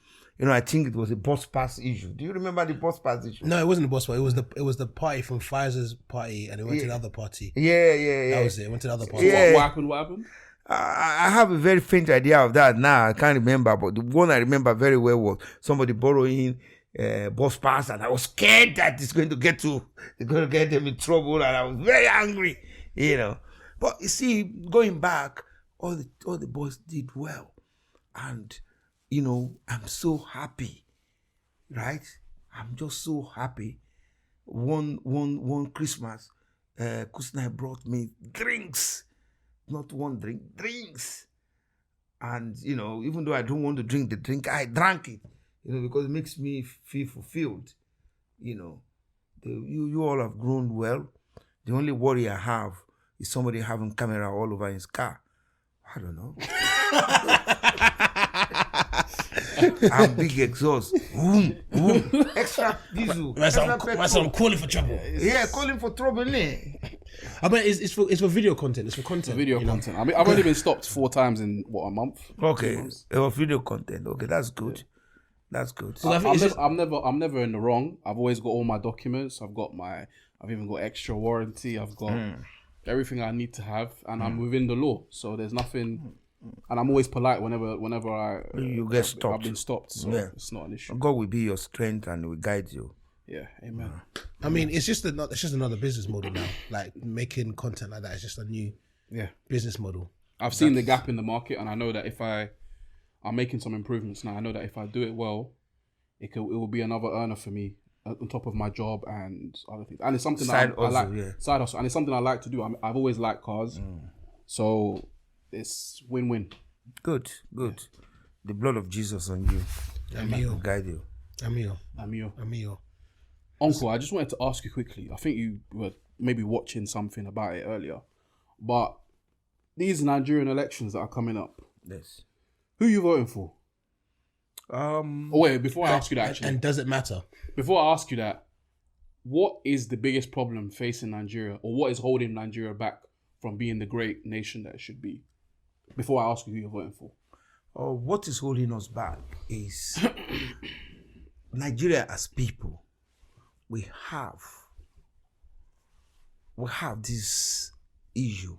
I think it was a bus pass issue. Do you remember the bus pass issue? No, it wasn't the bus pass. It was the party from Pfizer's party, and it went to the other party. Yeah. That was it. It went to the other party. Yeah. What happened? I have a very faint idea of that now. I can't remember, but the one I remember very well was somebody borrowing bus pass, and I was scared that they're going to get them in trouble, and I was very angry, But you see, going back, all the boys did well, and I'm so happy, right? I'm just so happy. One Christmas, Kusnai brought me drinks. Not one drink, drinks. And, even though I don't want to drink the drink, I drank it, because it makes me feel fulfilled. You all have grown well. The only worry I have is somebody having camera all over his car. I don't know. And big exhaust. Extra diesel. I'm calling for trouble. Yeah, calling for trouble, I mean, it's for video content. It's for content. Content. I mean, I've only been stopped 4 times in a month. Okay, it was video content. Okay, that's good. Yeah. That's good. I'm never in the wrong. I've always got all my documents. I've even got extra warranty. I've got everything I need to have, and I'm within the law. So there's nothing. And I'm always polite whenever you get stopped. I've been stopped, so it's not an issue. God will be your strength and will guide you. Yeah, amen. I mean, it's just another business model now. Like making content like that is just a new business model. I've seen the gap in the market, and I know that if I'm making some improvements now. I know that if I do it well, it will be another earner for me on top of my job and other things. And it's something that I like. Side hustle, and it's something I like to do. I've always liked cars, so it's win-win. Good. The blood of Jesus on you. Will guide you. Amio. Uncle, I just wanted to ask you quickly. I think you were maybe watching something about it earlier, but these Nigerian elections that are coming up. Yes. Who are you voting for? Wait, before I ask you that, actually. And does it matter? Before I ask you that, what is the biggest problem facing Nigeria, or what is holding Nigeria back from being the great nation that it should be? Before I ask you who you're voting for. What is holding us back is Nigeria as people. We have this issue.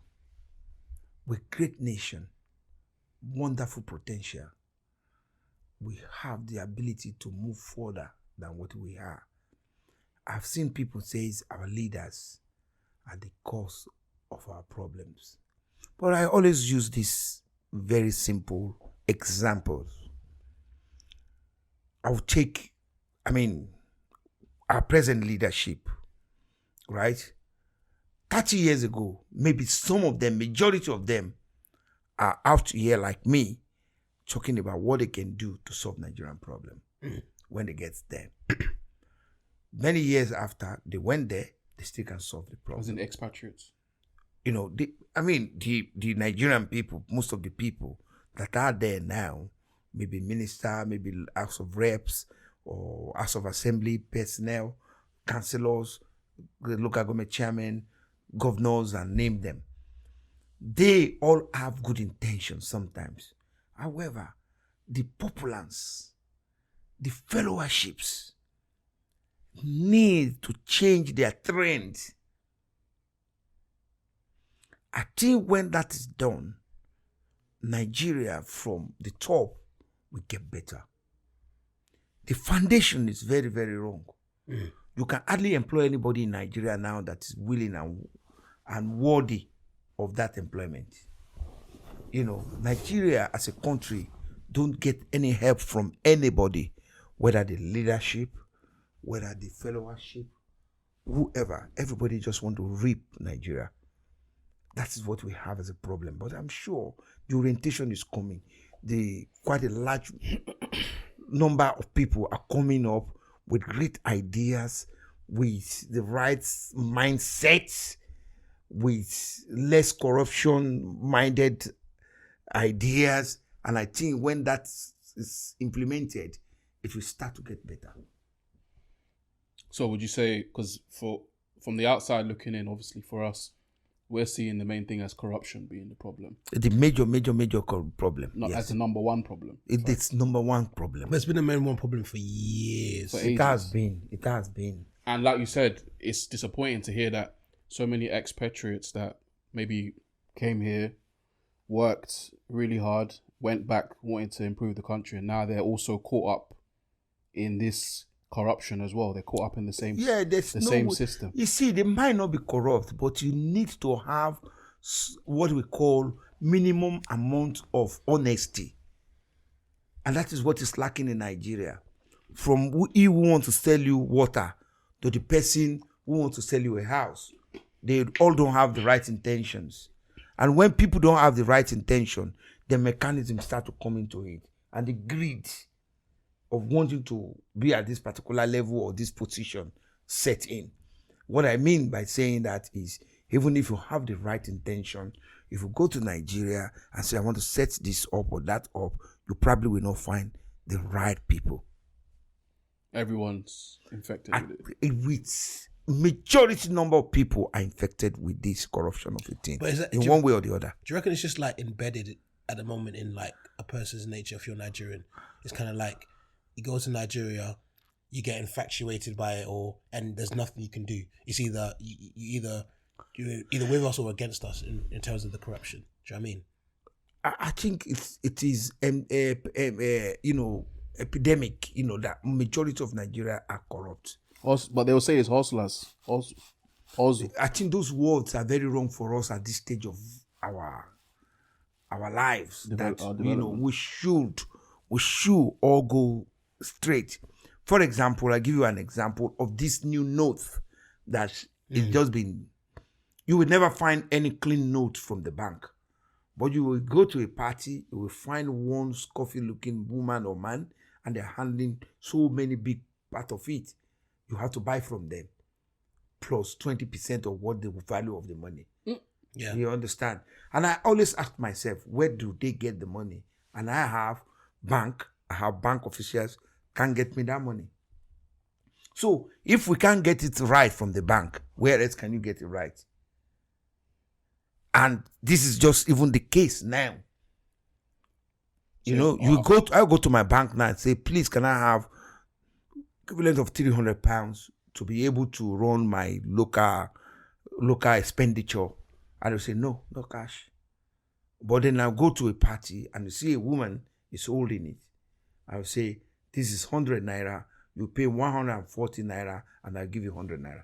We're a great nation, wonderful potential. We have the ability to move further than what we are. I've seen people say our leaders are the cause of our problems. But I always use these very simple examples. I'll take, our present leadership, right? 30 years ago, maybe some of them, majority of them, are out here like me, talking about what they can do to solve Nigerian problem when they get there. Many years after they went there, they still can solve the problem. As in expatriates. The Nigerian people, most of the people that are there now, maybe minister, maybe House of Reps or House of Assembly personnel, councillors, the local government chairman, governors, and name them. They all have good intentions sometimes. However, the populace, the fellowships need to change their trend. I think when that is done, Nigeria from the top will get better. The foundation is very, very wrong. You can hardly employ anybody in Nigeria now that is willing and worthy of that employment. Nigeria as a country don't get any help from anybody, whether the leadership, whether the fellowship, whoever. Everybody just want to reap Nigeria. That is what we have as a problem. But I'm sure the orientation is coming. Quite a large number of people are coming up with great ideas, with the right mindset, with less corruption-minded ideas. And I think when that is implemented, it will start to get better. So would you say, because from the outside looking in, obviously for us, we're seeing the main thing as corruption being the problem. The major problem. Not as the number one problem. It's number one problem. But it's been the main one problem for years. It has been. And like you said, it's disappointing to hear that so many expatriates that maybe came here, worked really hard, went back wanting to improve the country, and now they're also caught up in this corruption as well. They're caught up in the same same system. You see, they might not be corrupt, but you need to have what we call minimum amount of honesty. And that is what is lacking in Nigeria. From who wants to sell you water to the person who wants to sell you a house. They all don't have the right intentions. And when people don't have the right intention, the mechanisms start to come into it. And the greed of wanting to be at this particular level or this position set in. What I mean by saying that is, even if you have the right intention, if you go to Nigeria and say, I want to set this up or that up, you probably will not find the right people. Everyone's infected with it. With majority number of people are infected with this corruption of a thing, in one way or the other. Do you reckon it's just like embedded at the moment in like a person's nature if you're Nigerian? It's kind of like, you go to Nigeria, you get infatuated by it, and there's nothing you can do. It's either you're either with us or against us in terms of the corruption. Do you know what I mean? I think it is epidemic. That majority of Nigeria are corrupt. But they will say it's hustlers. Also, I think those words are very wrong for us at this stage of our lives. We should all go straight. For example, I give you an example of this new note that it's just been. You will never find any clean note from the bank, but you will go to a party, you will find one scruffy-looking woman or man, and they're handling so many big part of it. You have to buy from them, plus 20% of what the value of the money. Yeah, you understand. And I always ask myself, where do they get the money? And I have bank officials can get me that money. So if we can't get it right from the bank, where else can you get it right? And this is just even the case now. I go to my bank now and say, please, can I have equivalent of £300 to be able to run my local expenditure? And they'll say, no cash. But then I'll go to a party and you see a woman is holding it. I'll say, this is 100 naira. You pay 140 naira and I'll give you 100 naira.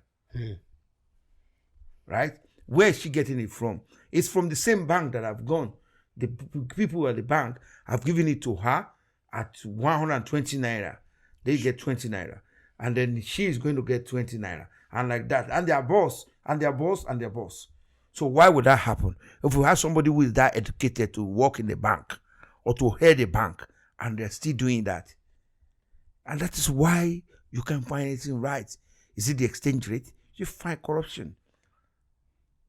Right? Where is she getting it from? It's from the same bank that I've gone. The people at the bank have given it to her at 120 naira. They get 20 naira. And then she is going to get 20 naira. And like that. And their boss, and their boss, and their boss. So why would that happen? If we have somebody who is that educated to work in the bank or to head a bank, and they're still doing that. And that is why you can't find anything right. Is it the exchange rate? You find corruption.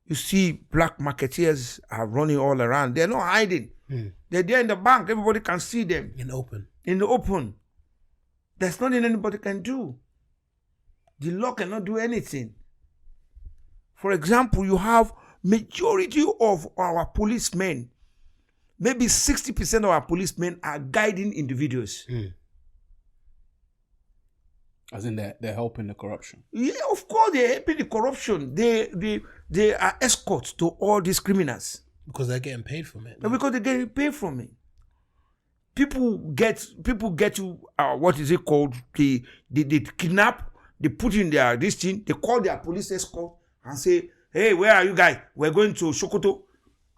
You see black marketeers are running all around. They're not hiding. They're there in the bank. Everybody can see them. In the open. There's nothing anybody can do. The law cannot do anything. For example, you have majority of our policemen, maybe 60% of our policemen are guiding individuals. As in they're helping the corruption. Yeah, of course they're helping the corruption. They are escorts to all these criminals. Because they're getting paid from it. No? Because they're getting paid from it. People get you, what is it called? They kidnap, they put in their this thing, they call their police escort and say, hey, where are you guys? We're going to Sokoto.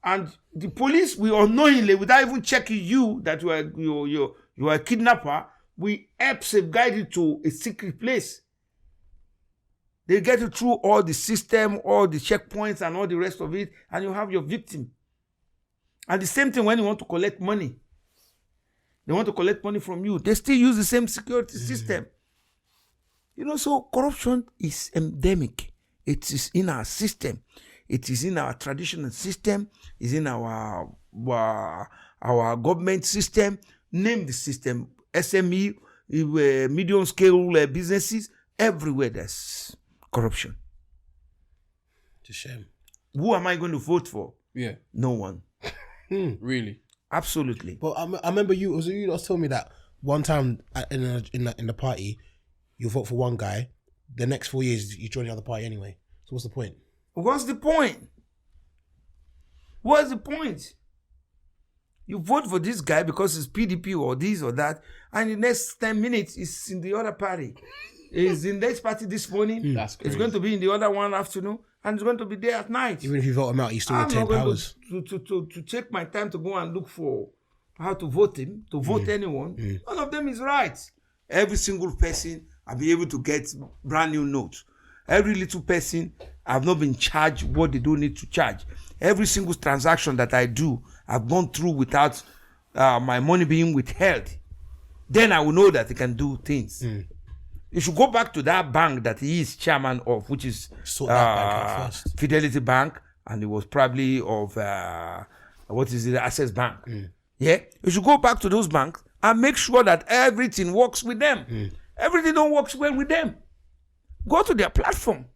And the police will unknowingly, without even checking you that you are a kidnapper, we help safeguard you to a secret place. They get you through all the system, all the checkpoints and all the rest of it, and you have your victim. And the same thing when you want to collect money. They want to collect money from you. They still use the same security system. So corruption is endemic. It is in our system. It is in our traditional system. It's in our government system. Name the system. SME, medium scale businesses. Everywhere there's corruption. It's a shame. Who am I going to vote for? Yeah. No one. Really? Absolutely. But I remember you that was telling me that one time in the party, you vote for one guy, the next 4 years you join the other party anyway. So what's the point? What's the point? What's the point? You vote for this guy because it's PDP or this or that, and the next 10 minutes is in the other party. It's in this party this morning. That's crazy. It's going to be in the other one afternoon, and it's going to be there at night. Even if you vote him out, you still I'm retain not going powers. to take my time to go and look for how to vote him, to vote anyone. None of them is right. Every single person, I'll be able to get brand new notes. Every little person, I've not been charged what they don't need to charge. Every single transaction that I do, I've gone through without my money being withheld. Then I will know that they can do things. You should go back to that bank that he is chairman of, which is Sort that bank out first. Fidelity Bank, and it was probably of Access Bank. Yeah, you should go back to those banks and make sure that everything works with them. Everything don't work well with them. Go to their platform.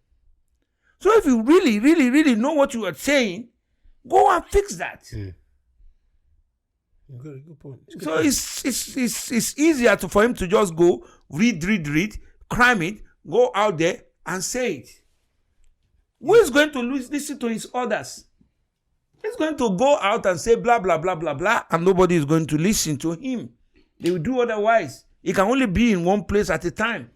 So if you really, really, really know what you are saying, go and fix that. Good point. So it's easier for him to just go read, crime it, go out there and say it. Who is going to listen to his orders? He's going to go out and say blah, blah, blah, blah, blah, and nobody is going to listen to him. They will do otherwise. He can only be in one place at a time.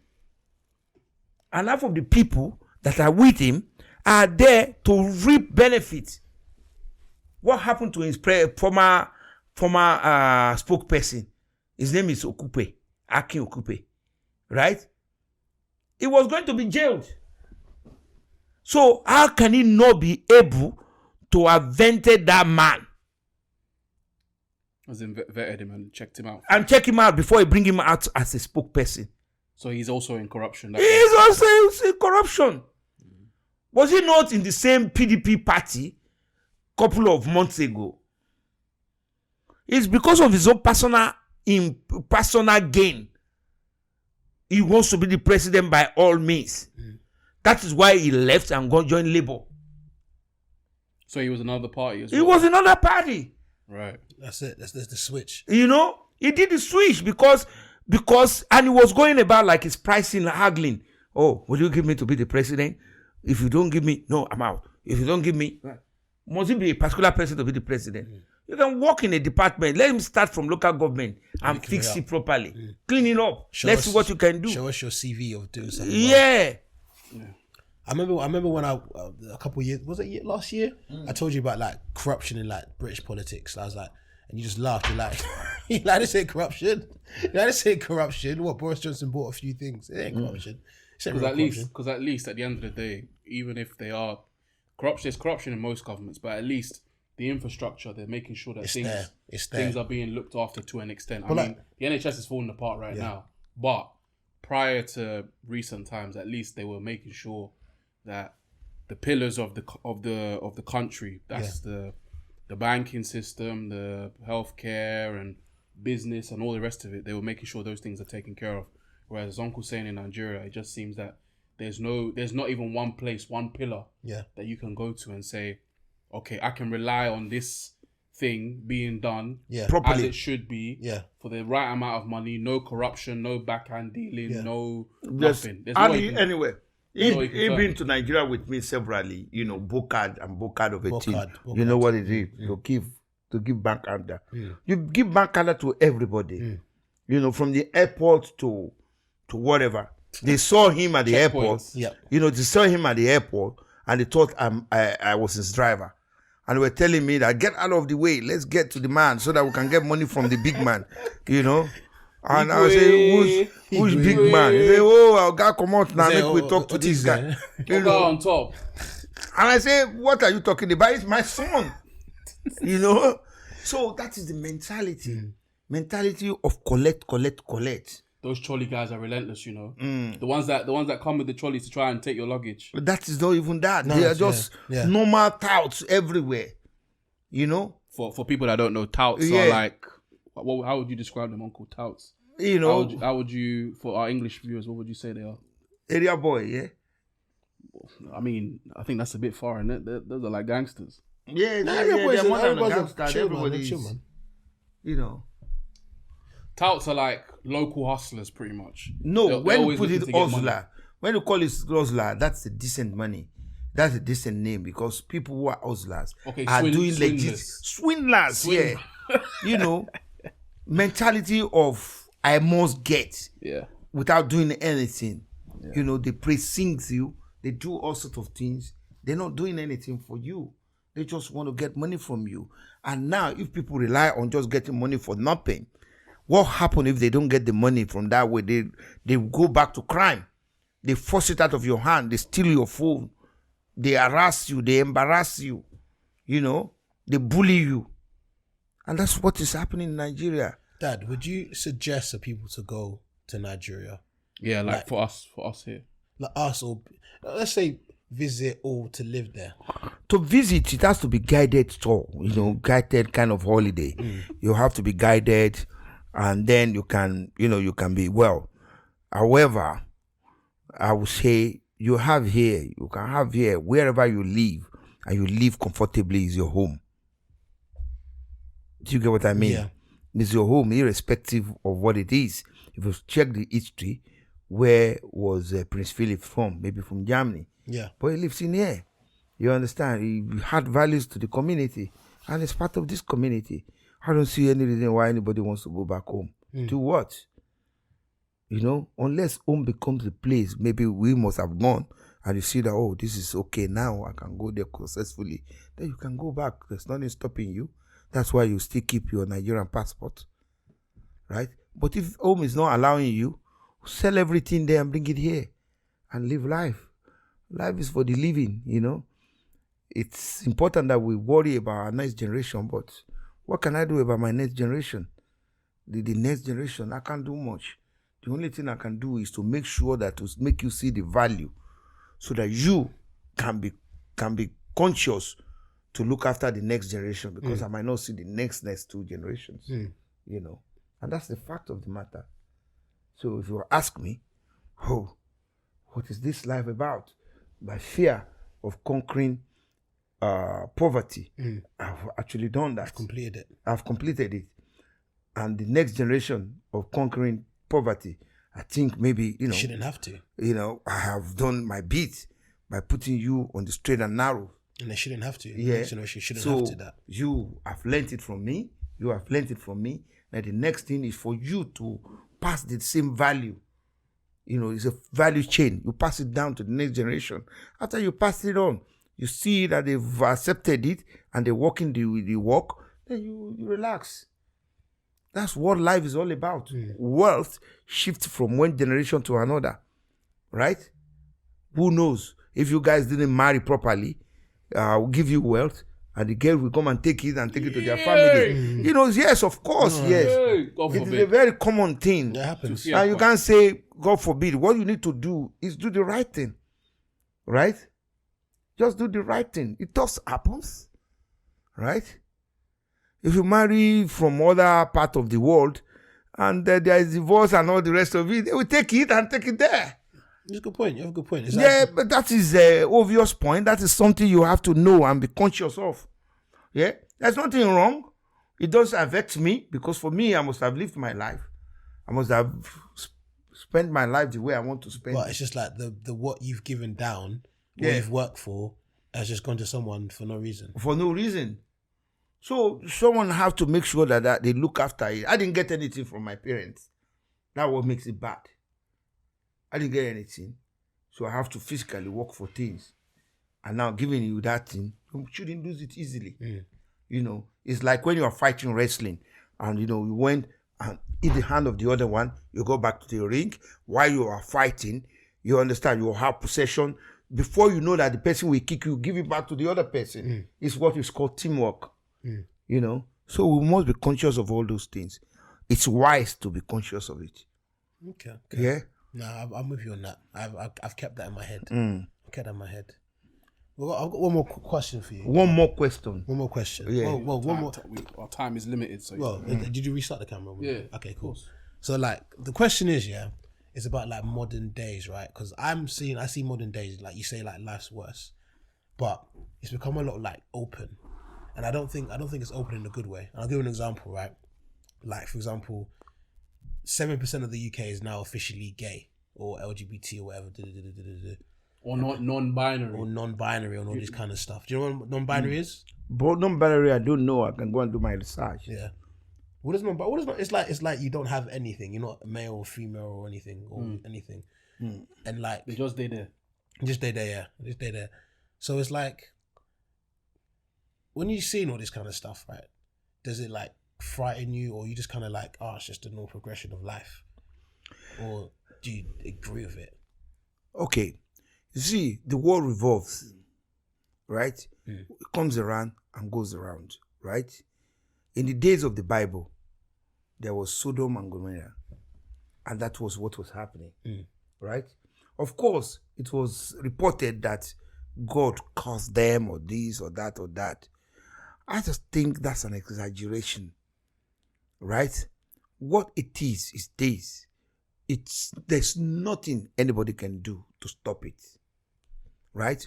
And half of the people that are with him are there to reap benefits. What happened to his former spokesperson? His name is Akin Okupe, right? He was going to be jailed. So how can he not be able to have vented that man? As in vetted him and checked him out. And check him out before he bring him out as a spokesperson. So he's also in corruption. He is also in corruption. Was he not in the same PDP party a couple of months ago? It's because of his own personal gain. He wants to be the president by all means. That is why he left and joined Labour. So he was another party as well? He was another party. Right. That's it. That's the switch. He did the switch because and he was going about like his pricing haggling. Oh, will you give me to be the president? If you don't give me, no, I'm out. If you don't give me, must it be a particular person to be the president? You can work in a department. Let him start from local government and fix it properly. Clean it up. Let's see what you can do. Show us your CV of doing something. Yeah. I remember when a couple of years, was it last year? I told you about like corruption in like British politics. I was like, and you just laughed. You're like, this ain't corruption. This ain't corruption. What, Boris Johnson bought a few things. It ain't corruption. Because at least at the end of the day, even if they are corruption, there's corruption in most governments, but at least the infrastructure, they're making sure that things are being looked after to an extent. I mean, the NHS is falling apart right now, but prior to recent times, at least they were making sure that the pillars of the country, that's the banking system, the healthcare and business and all the rest of it, they were making sure those things are taken care of. Whereas as Uncle saying in Nigeria, it just seems that there's not even one place, one pillar that you can go to and say, okay, I can rely on this thing being done properly as it should be for the right amount of money, no corruption, no backhand dealing, no nothing. Anyway, he been to Nigeria with me severally, book card of a team. You know what it is to give bank order. You give bank order to everybody. From the airport to whatever. They saw him at the airport. They saw him at the airport and they thought I was his driver. And they were telling me that get out of the way, let's get to the man so that we can get money from the big man. And I say, who's big man? He say, I'll go come out now, make we talk to this guy. On top. And I say, what are you talking about? It's my son. So that is the mentality. Mentality of collect. those trolley guys are relentless, you know. The ones that come with the trolleys to try and take your luggage. But that is not even that. No, they are just normal touts everywhere. You know? For people that don't know, touts are like, how would you describe them, Uncle? Touts? You know? How would you, for our English viewers, what would you say they are? Area boy, yeah? I mean, I think that's a bit foreign. Those are like gangsters. Yeah, everybody's they're more than a everybody's gangster. chill, man. Everybody's, Chill, man. you know. Touts are like local hustlers, pretty much. No, when you put it looking to get money. hustler, when you call it hustler, that's a decent money. That's a decent name because people who are hustlers are doing legit swindlers. Yeah, you know, mentality of I must get without doing anything. Yeah. You know, they pre-sing you, they do all sorts of things. They're not doing anything for you. They just want to get money from you. And now, if people rely on just getting money for nothing, what happens if they don't get the money from that way? They go back to crime. They force it out of your hand. They steal your phone. They harass you. They embarrass you. You know, they bully you. And that's what is happening in Nigeria. Dad, would you suggest for people to go to Nigeria? Yeah, like for us here. Like us, or let's say visit or to live there. To visit, it has to be guided tour, you know, guided kind of holiday. You have to be guided, and then you can be well. However, I would say you can have here wherever you live, and you live comfortably is your home. Do you get what I mean? Yeah. It's your home, irrespective of what it is. If you check the history, where was Prince Philip from? Maybe from Germany. Yeah. But he lives in here. You understand? He had values to the community, and it's part of this community. I don't see any reason why anybody wants to go back home. To what? You know, unless home becomes the place, maybe we must have gone, and you see that, oh, this is okay now, I can go there successfully. Then you can go back. There's nothing stopping you. That's why you still keep your Nigerian passport, right? But if home is not allowing you, sell everything there and bring it here and live life. Life is for the living, you know. It's important that we worry about our next generation, but what can I do about my next generation? The next generation, I can't do much. The only thing I can do is to make sure that to make you see the value so that you can be conscious to look after the next generation, because I might not see the next 2 generations, you know. And that's the fact of the matter. So if you ask me, what is this life about? My fear of conquering poverty. I've actually done that. I've completed it. And the next generation of conquering poverty, I think maybe, you know. You shouldn't have to. You know, I have done my bit by putting you on the straight and narrow. And they shouldn't have to. Yeah. Next generation shouldn't have to that. You have learned it from me. You have learned it from me. Now the next thing is for you to pass the same value. You know, it's a value chain. You pass it down to the next generation. After you pass it on, you see that they've accepted it and they're walking the walk, then you relax. That's what life is all about. Wealth shifts from one generation to another, right? Who knows? If you guys didn't marry properly, will give you wealth, and the girl will come and take it to their family. You know, yes, of course, yes. It is a very common thing. That happens. And you can't say, God forbid. What you need to do is do the right thing, right? Just do the right thing. It just happens, right? If you marry from other part of the world, and there is divorce and all the rest of it, they will take it and take it there. It's a good point. You have a good point. But that is an obvious point. That is something you have to know and be conscious of. Yeah, there's nothing wrong. It does affect me, because for me, I must have lived my life. I must have spent my life the way I want to spend it. It's just like the what you've given down, what you've worked for, has just gone to someone for no reason. For no reason. So someone have to make sure that they look after it. I didn't get anything from my parents. That's what makes it bad. I didn't get anything. So I have to physically work for things. And now giving you that thing, you shouldn't lose it easily. You know, it's like when you are fighting wrestling and, you know, you went and hit the hand of the other one, you go back to the ring. While you are fighting, you understand, you have possession. Before you know that the person will kick you, give it back to the other person. It's what is called teamwork. You know, so we must be conscious of all those things. It's wise to be conscious of it. Okay. Yeah. No, I'm with you on that. I've kept that in my head. Mm. I've kept that in my head. Well, I've got one more question for you. One more question. One more question. Yeah. Well, one more. Our time is limited, so Well, did you restart the camera? Yeah. Okay, cool. So like the question is, it's about like modern days, right? Because I see modern days, like you say, like life's worse, but it's become a lot like open, and I don't think it's open in a good way. And I'll give you an example, right? Like for example, 7% of the UK is now officially gay or LGBT or whatever, or not non-binary, or non-binary, and all this kind of stuff. Do you know what non-binary is? But non-binary, I don't know. I can go and do my research. Yeah. What is non-binary? What is not? It's like you don't have anything. You're not male or female or anything anything. And like they just stay there. Just stay there, yeah. Just stay there. So it's like when you're seeing all this kind of stuff, right? Does it like frighten you, or you just kind of like, oh, it's just a normal progression of life, or do you agree with it? Okay, you see, the world revolves, right? It comes around and goes around, right? In the days of the Bible, there was Sodom and Gomorrah, and that was what was happening, right? Of course, it was reported that God caused them, or this, or that, or that. I just think that's an exaggeration, right? What it is this. There's nothing anybody can do to stop it, right?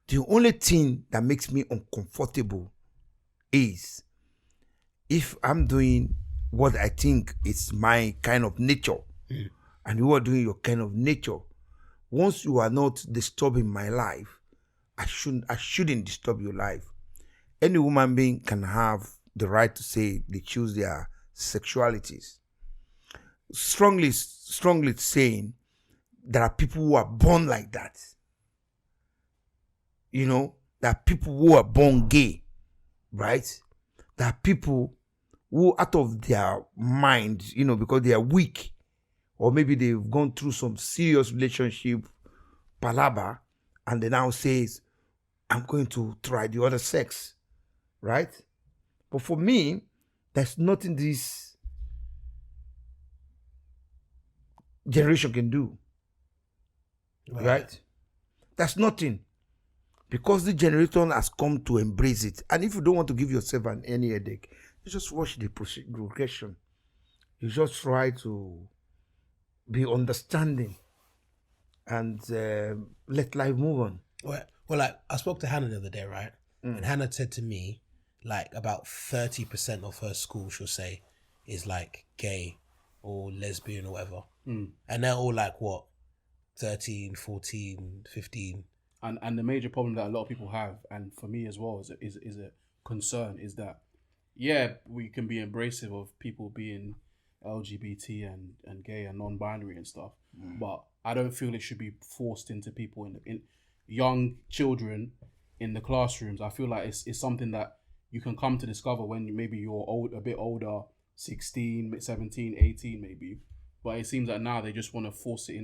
The only thing that makes me uncomfortable is if I'm doing what I think is my kind of nature, and you are doing your kind of nature. Once you are not disturbing my life, I shouldn't disturb your life. Any human being can have the right to say they choose their sexualities. Strongly saying there are people who are born like that. You know, there are people who are born gay, right? There are people who out of their mind, you know, because they are weak, or maybe they've gone through some serious relationship palaba, and they now says, I'm going to try the other sex, right? But for me, there's nothing this generation can do, right? That's nothing, because the generation has come to embrace it. And if you don't want to give yourself any headache, you just watch the progression. You just try to be understanding and let life move on. Well, like I spoke to Hannah the other day, right? And Hannah said to me, like about 30% of her school, she'll say, is like gay or lesbian or whatever. And they're all like what? 13, 14, 15. And the major problem that a lot of people have, and for me as well, is a concern, is that, yeah, we can be embracive of people being LGBT and gay and non-binary and stuff, but I don't feel it should be forced into people in young children in the classrooms. I feel like it's something that you can come to discover when maybe you're a bit older, 16, 17, 18 maybe, but it seems that now they just want to force it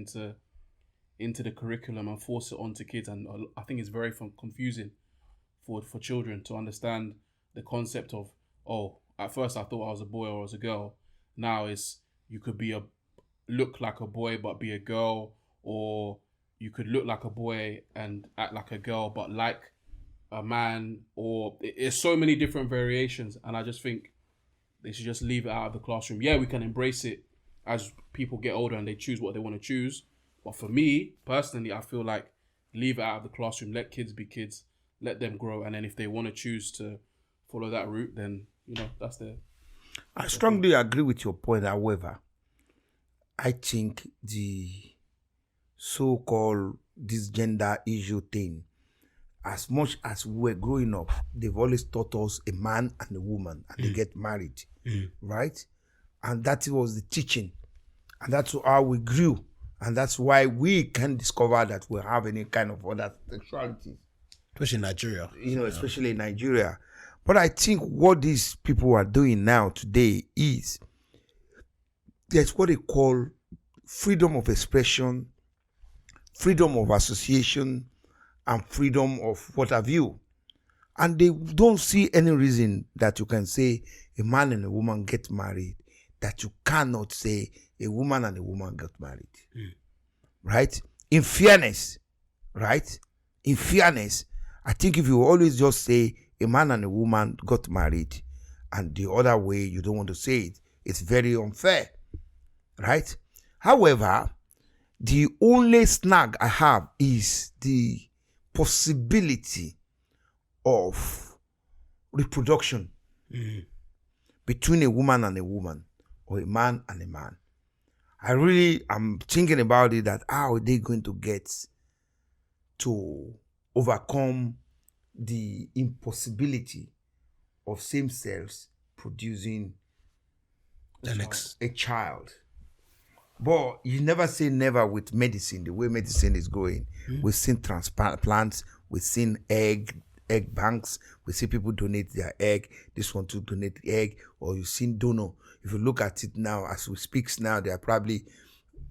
into the curriculum and force it onto kids, and I think it's very confusing for children to understand the concept of, oh, at first I thought I was a boy or I was a girl. Now it's you could look like a boy but be a girl, or you could look like a boy and act like a girl but like a man, or it's so many different variations, and I just think they should just leave it out of the classroom. Yeah, we can embrace it as people get older and they choose what they want to choose, but for me personally, I feel like leave it out of the classroom. Let kids be kids, let them grow, and then if they want to choose to follow that route, then that's their. I strongly agree with your point. However, I think the so-called this gender issue thing, as much as we were growing up, they've always taught us a man and a woman, and they get married, right? And that was the teaching, and that's how we grew, and that's why we can discover that we have any kind of other sexuality, especially in Nigeria. Especially in Nigeria. But I think what these people are doing now today is there's what they call freedom of expression, freedom of association, and freedom of what have you. And they don't see any reason that you can say a man and a woman get married, that you cannot say a woman and a woman got married. Right? In fairness, right? In fairness, I think if you always just say a man and a woman got married and the other way you don't want to say it, it's very unfair. Right? However, the only snag I have is the possibility of reproduction between a woman and a woman or a man and a man. I'm thinking about it, that how are they going to get to overcome the impossibility of same cells producing a child. But you never say never with medicine, the way medicine is going. We've seen transplants, we've seen egg banks, we see people donate their egg, this one to donate the egg, or you've seen donor. If you look at it now, as we speak now, there are probably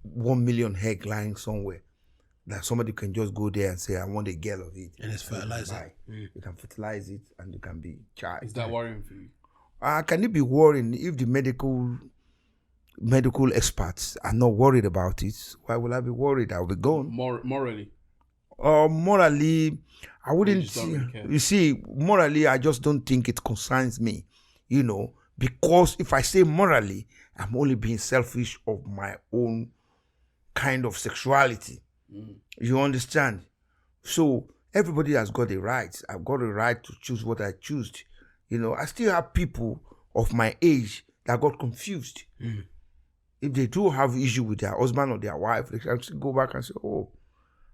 1 million egg lying somewhere that somebody can just go there and say, I want a girl of it. And it's fertilizer. You can fertilize it and you can be child. Is that worrying for you? Can it be worrying if the medical experts are not worried about it? Why will I be worried? I'll be gone. Morally? Morally, I wouldn't. Really you see, morally, I just don't think it concerns me. Because if I say morally, I'm only being selfish of my own kind of sexuality. You understand? So everybody has got a right. I've got a right to choose what I choose. I still have people of my age that got confused. If they do have issue with their husband or their wife, they can go back and say, oh,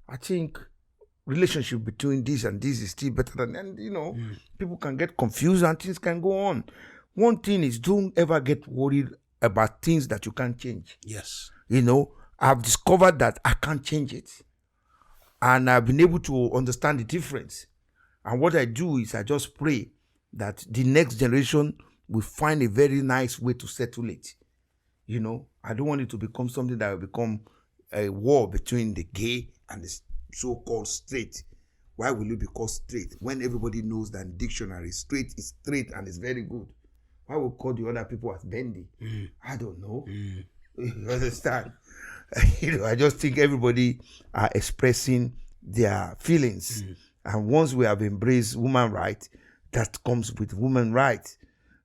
I think relationship between this and this is still better than, and people can get confused and things can go on. One thing is, don't ever get worried about things that you can't change. Yes. I've discovered that I can't change it. And I've been able to understand the difference. And what I do is I just pray that the next generation will find a very nice way to settle it. I don't want it to become something that will become a war between the gay and the so-called straight. Why will it be called straight when everybody knows that in dictionary straight is straight and is very good? Why would call the other people as bendy? I don't know. You understand? I just think everybody are expressing their feelings. And once we have embraced woman right, that comes with woman right,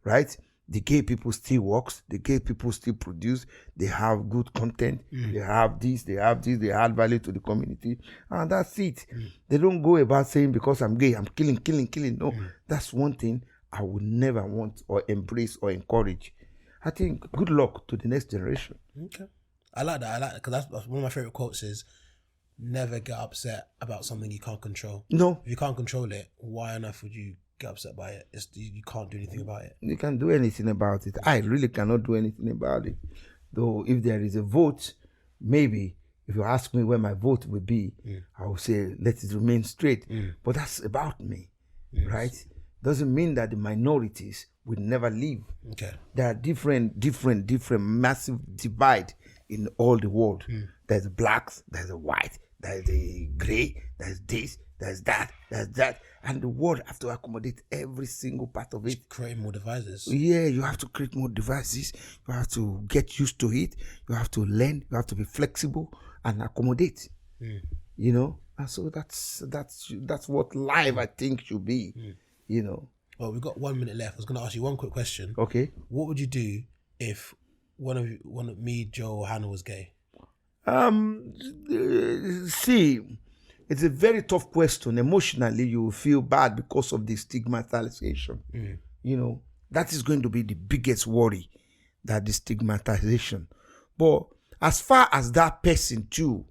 right? The gay people still works. The gay people still produce. They have good content. They have this. They add value to the community. And that's it. They don't go about saying, because I'm gay, I'm killing. No, that's one thing I would never want or embrace or encourage. I think good luck to the next generation. Okay. I like that because that's one of my favorite quotes is, never get upset about something you can't control. No. If you can't control it, why on earth would you get upset by it? You can't do anything about it. You can't do anything about it. I really cannot do anything about it. Though if there is a vote, maybe if you ask me where my vote would be, I will say let it remain straight. But that's about me, right? Doesn't mean that the minorities will never leave. Okay. There are different massive divide in all the world. There's blacks, there's a white, there's a gray, there's this, there's that, and the world have to accommodate every single part of it. Creating more devices. Yeah, you have to create more devices. You have to get used to it. You have to learn. You have to be flexible and accommodate. And so that's what life I think should be. Well, we've got 1 minute left. I was going to ask you one quick question. Okay. What would you do if one of me, Joe, or Hannah was gay? See, it's a very tough question. Emotionally, you will feel bad because of the stigmatization. That is going to be the biggest worry, that the stigmatization. But as far as that person too,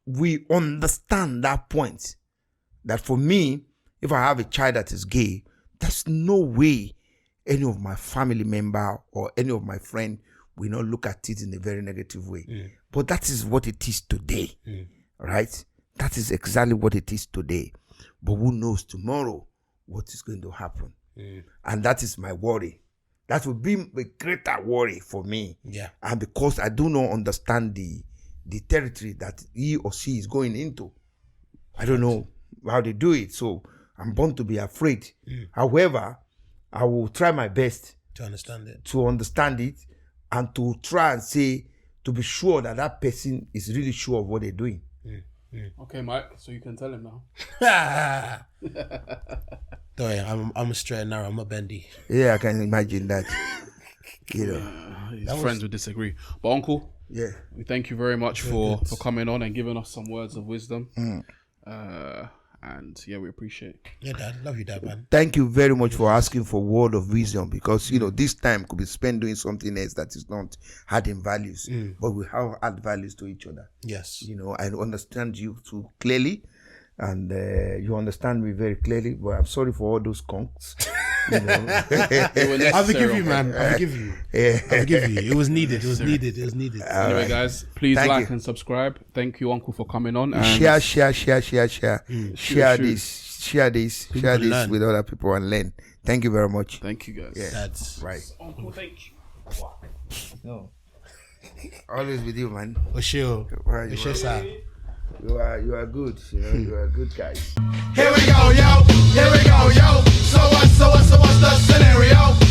we understand that point. That for me, if I have a child that is gay, there's no way any of my family member or any of my friend will not look at it in a very negative way. But that is what it is today, right? That is exactly what it is today. But who knows tomorrow what is going to happen? And that is my worry. That would be a greater worry for me. Yeah. And because I do not understand the territory that he or she is going into. I don't know how they do it. So I'm born to be afraid. However, I will try my best to understand it. To understand it and to try and say, to be sure that that person is really sure of what they're doing. Okay, Mike, so you can tell him now. Don't worry, I'm a straight and narrow, I'm a bendy. Yeah, I can imagine that. You know. His friends would disagree. But Uncle, we thank you very much for coming on and giving us some words of wisdom. And we appreciate it. Yeah, Dad. Love you, Dad, man. Thank you very much for asking for word of wisdom, because this time could be spent doing something else that is not adding values, but we have add values to each other. Yes. I understand you too clearly, and you understand me very clearly. But I'm sorry for all those conks. I forgive you, man. I forgive you. I forgive you. It was needed. It was needed. Anyway, guys, please like and subscribe. Thank you, Uncle, for coming on. And share. Share this with other people and learn. Thank you very much. Thank you, guys. Yeah. That's right. Uncle, thank you. No. Always with you, man. for sure. You are good. You are good guys. Here we go, yo. So what's the scenario?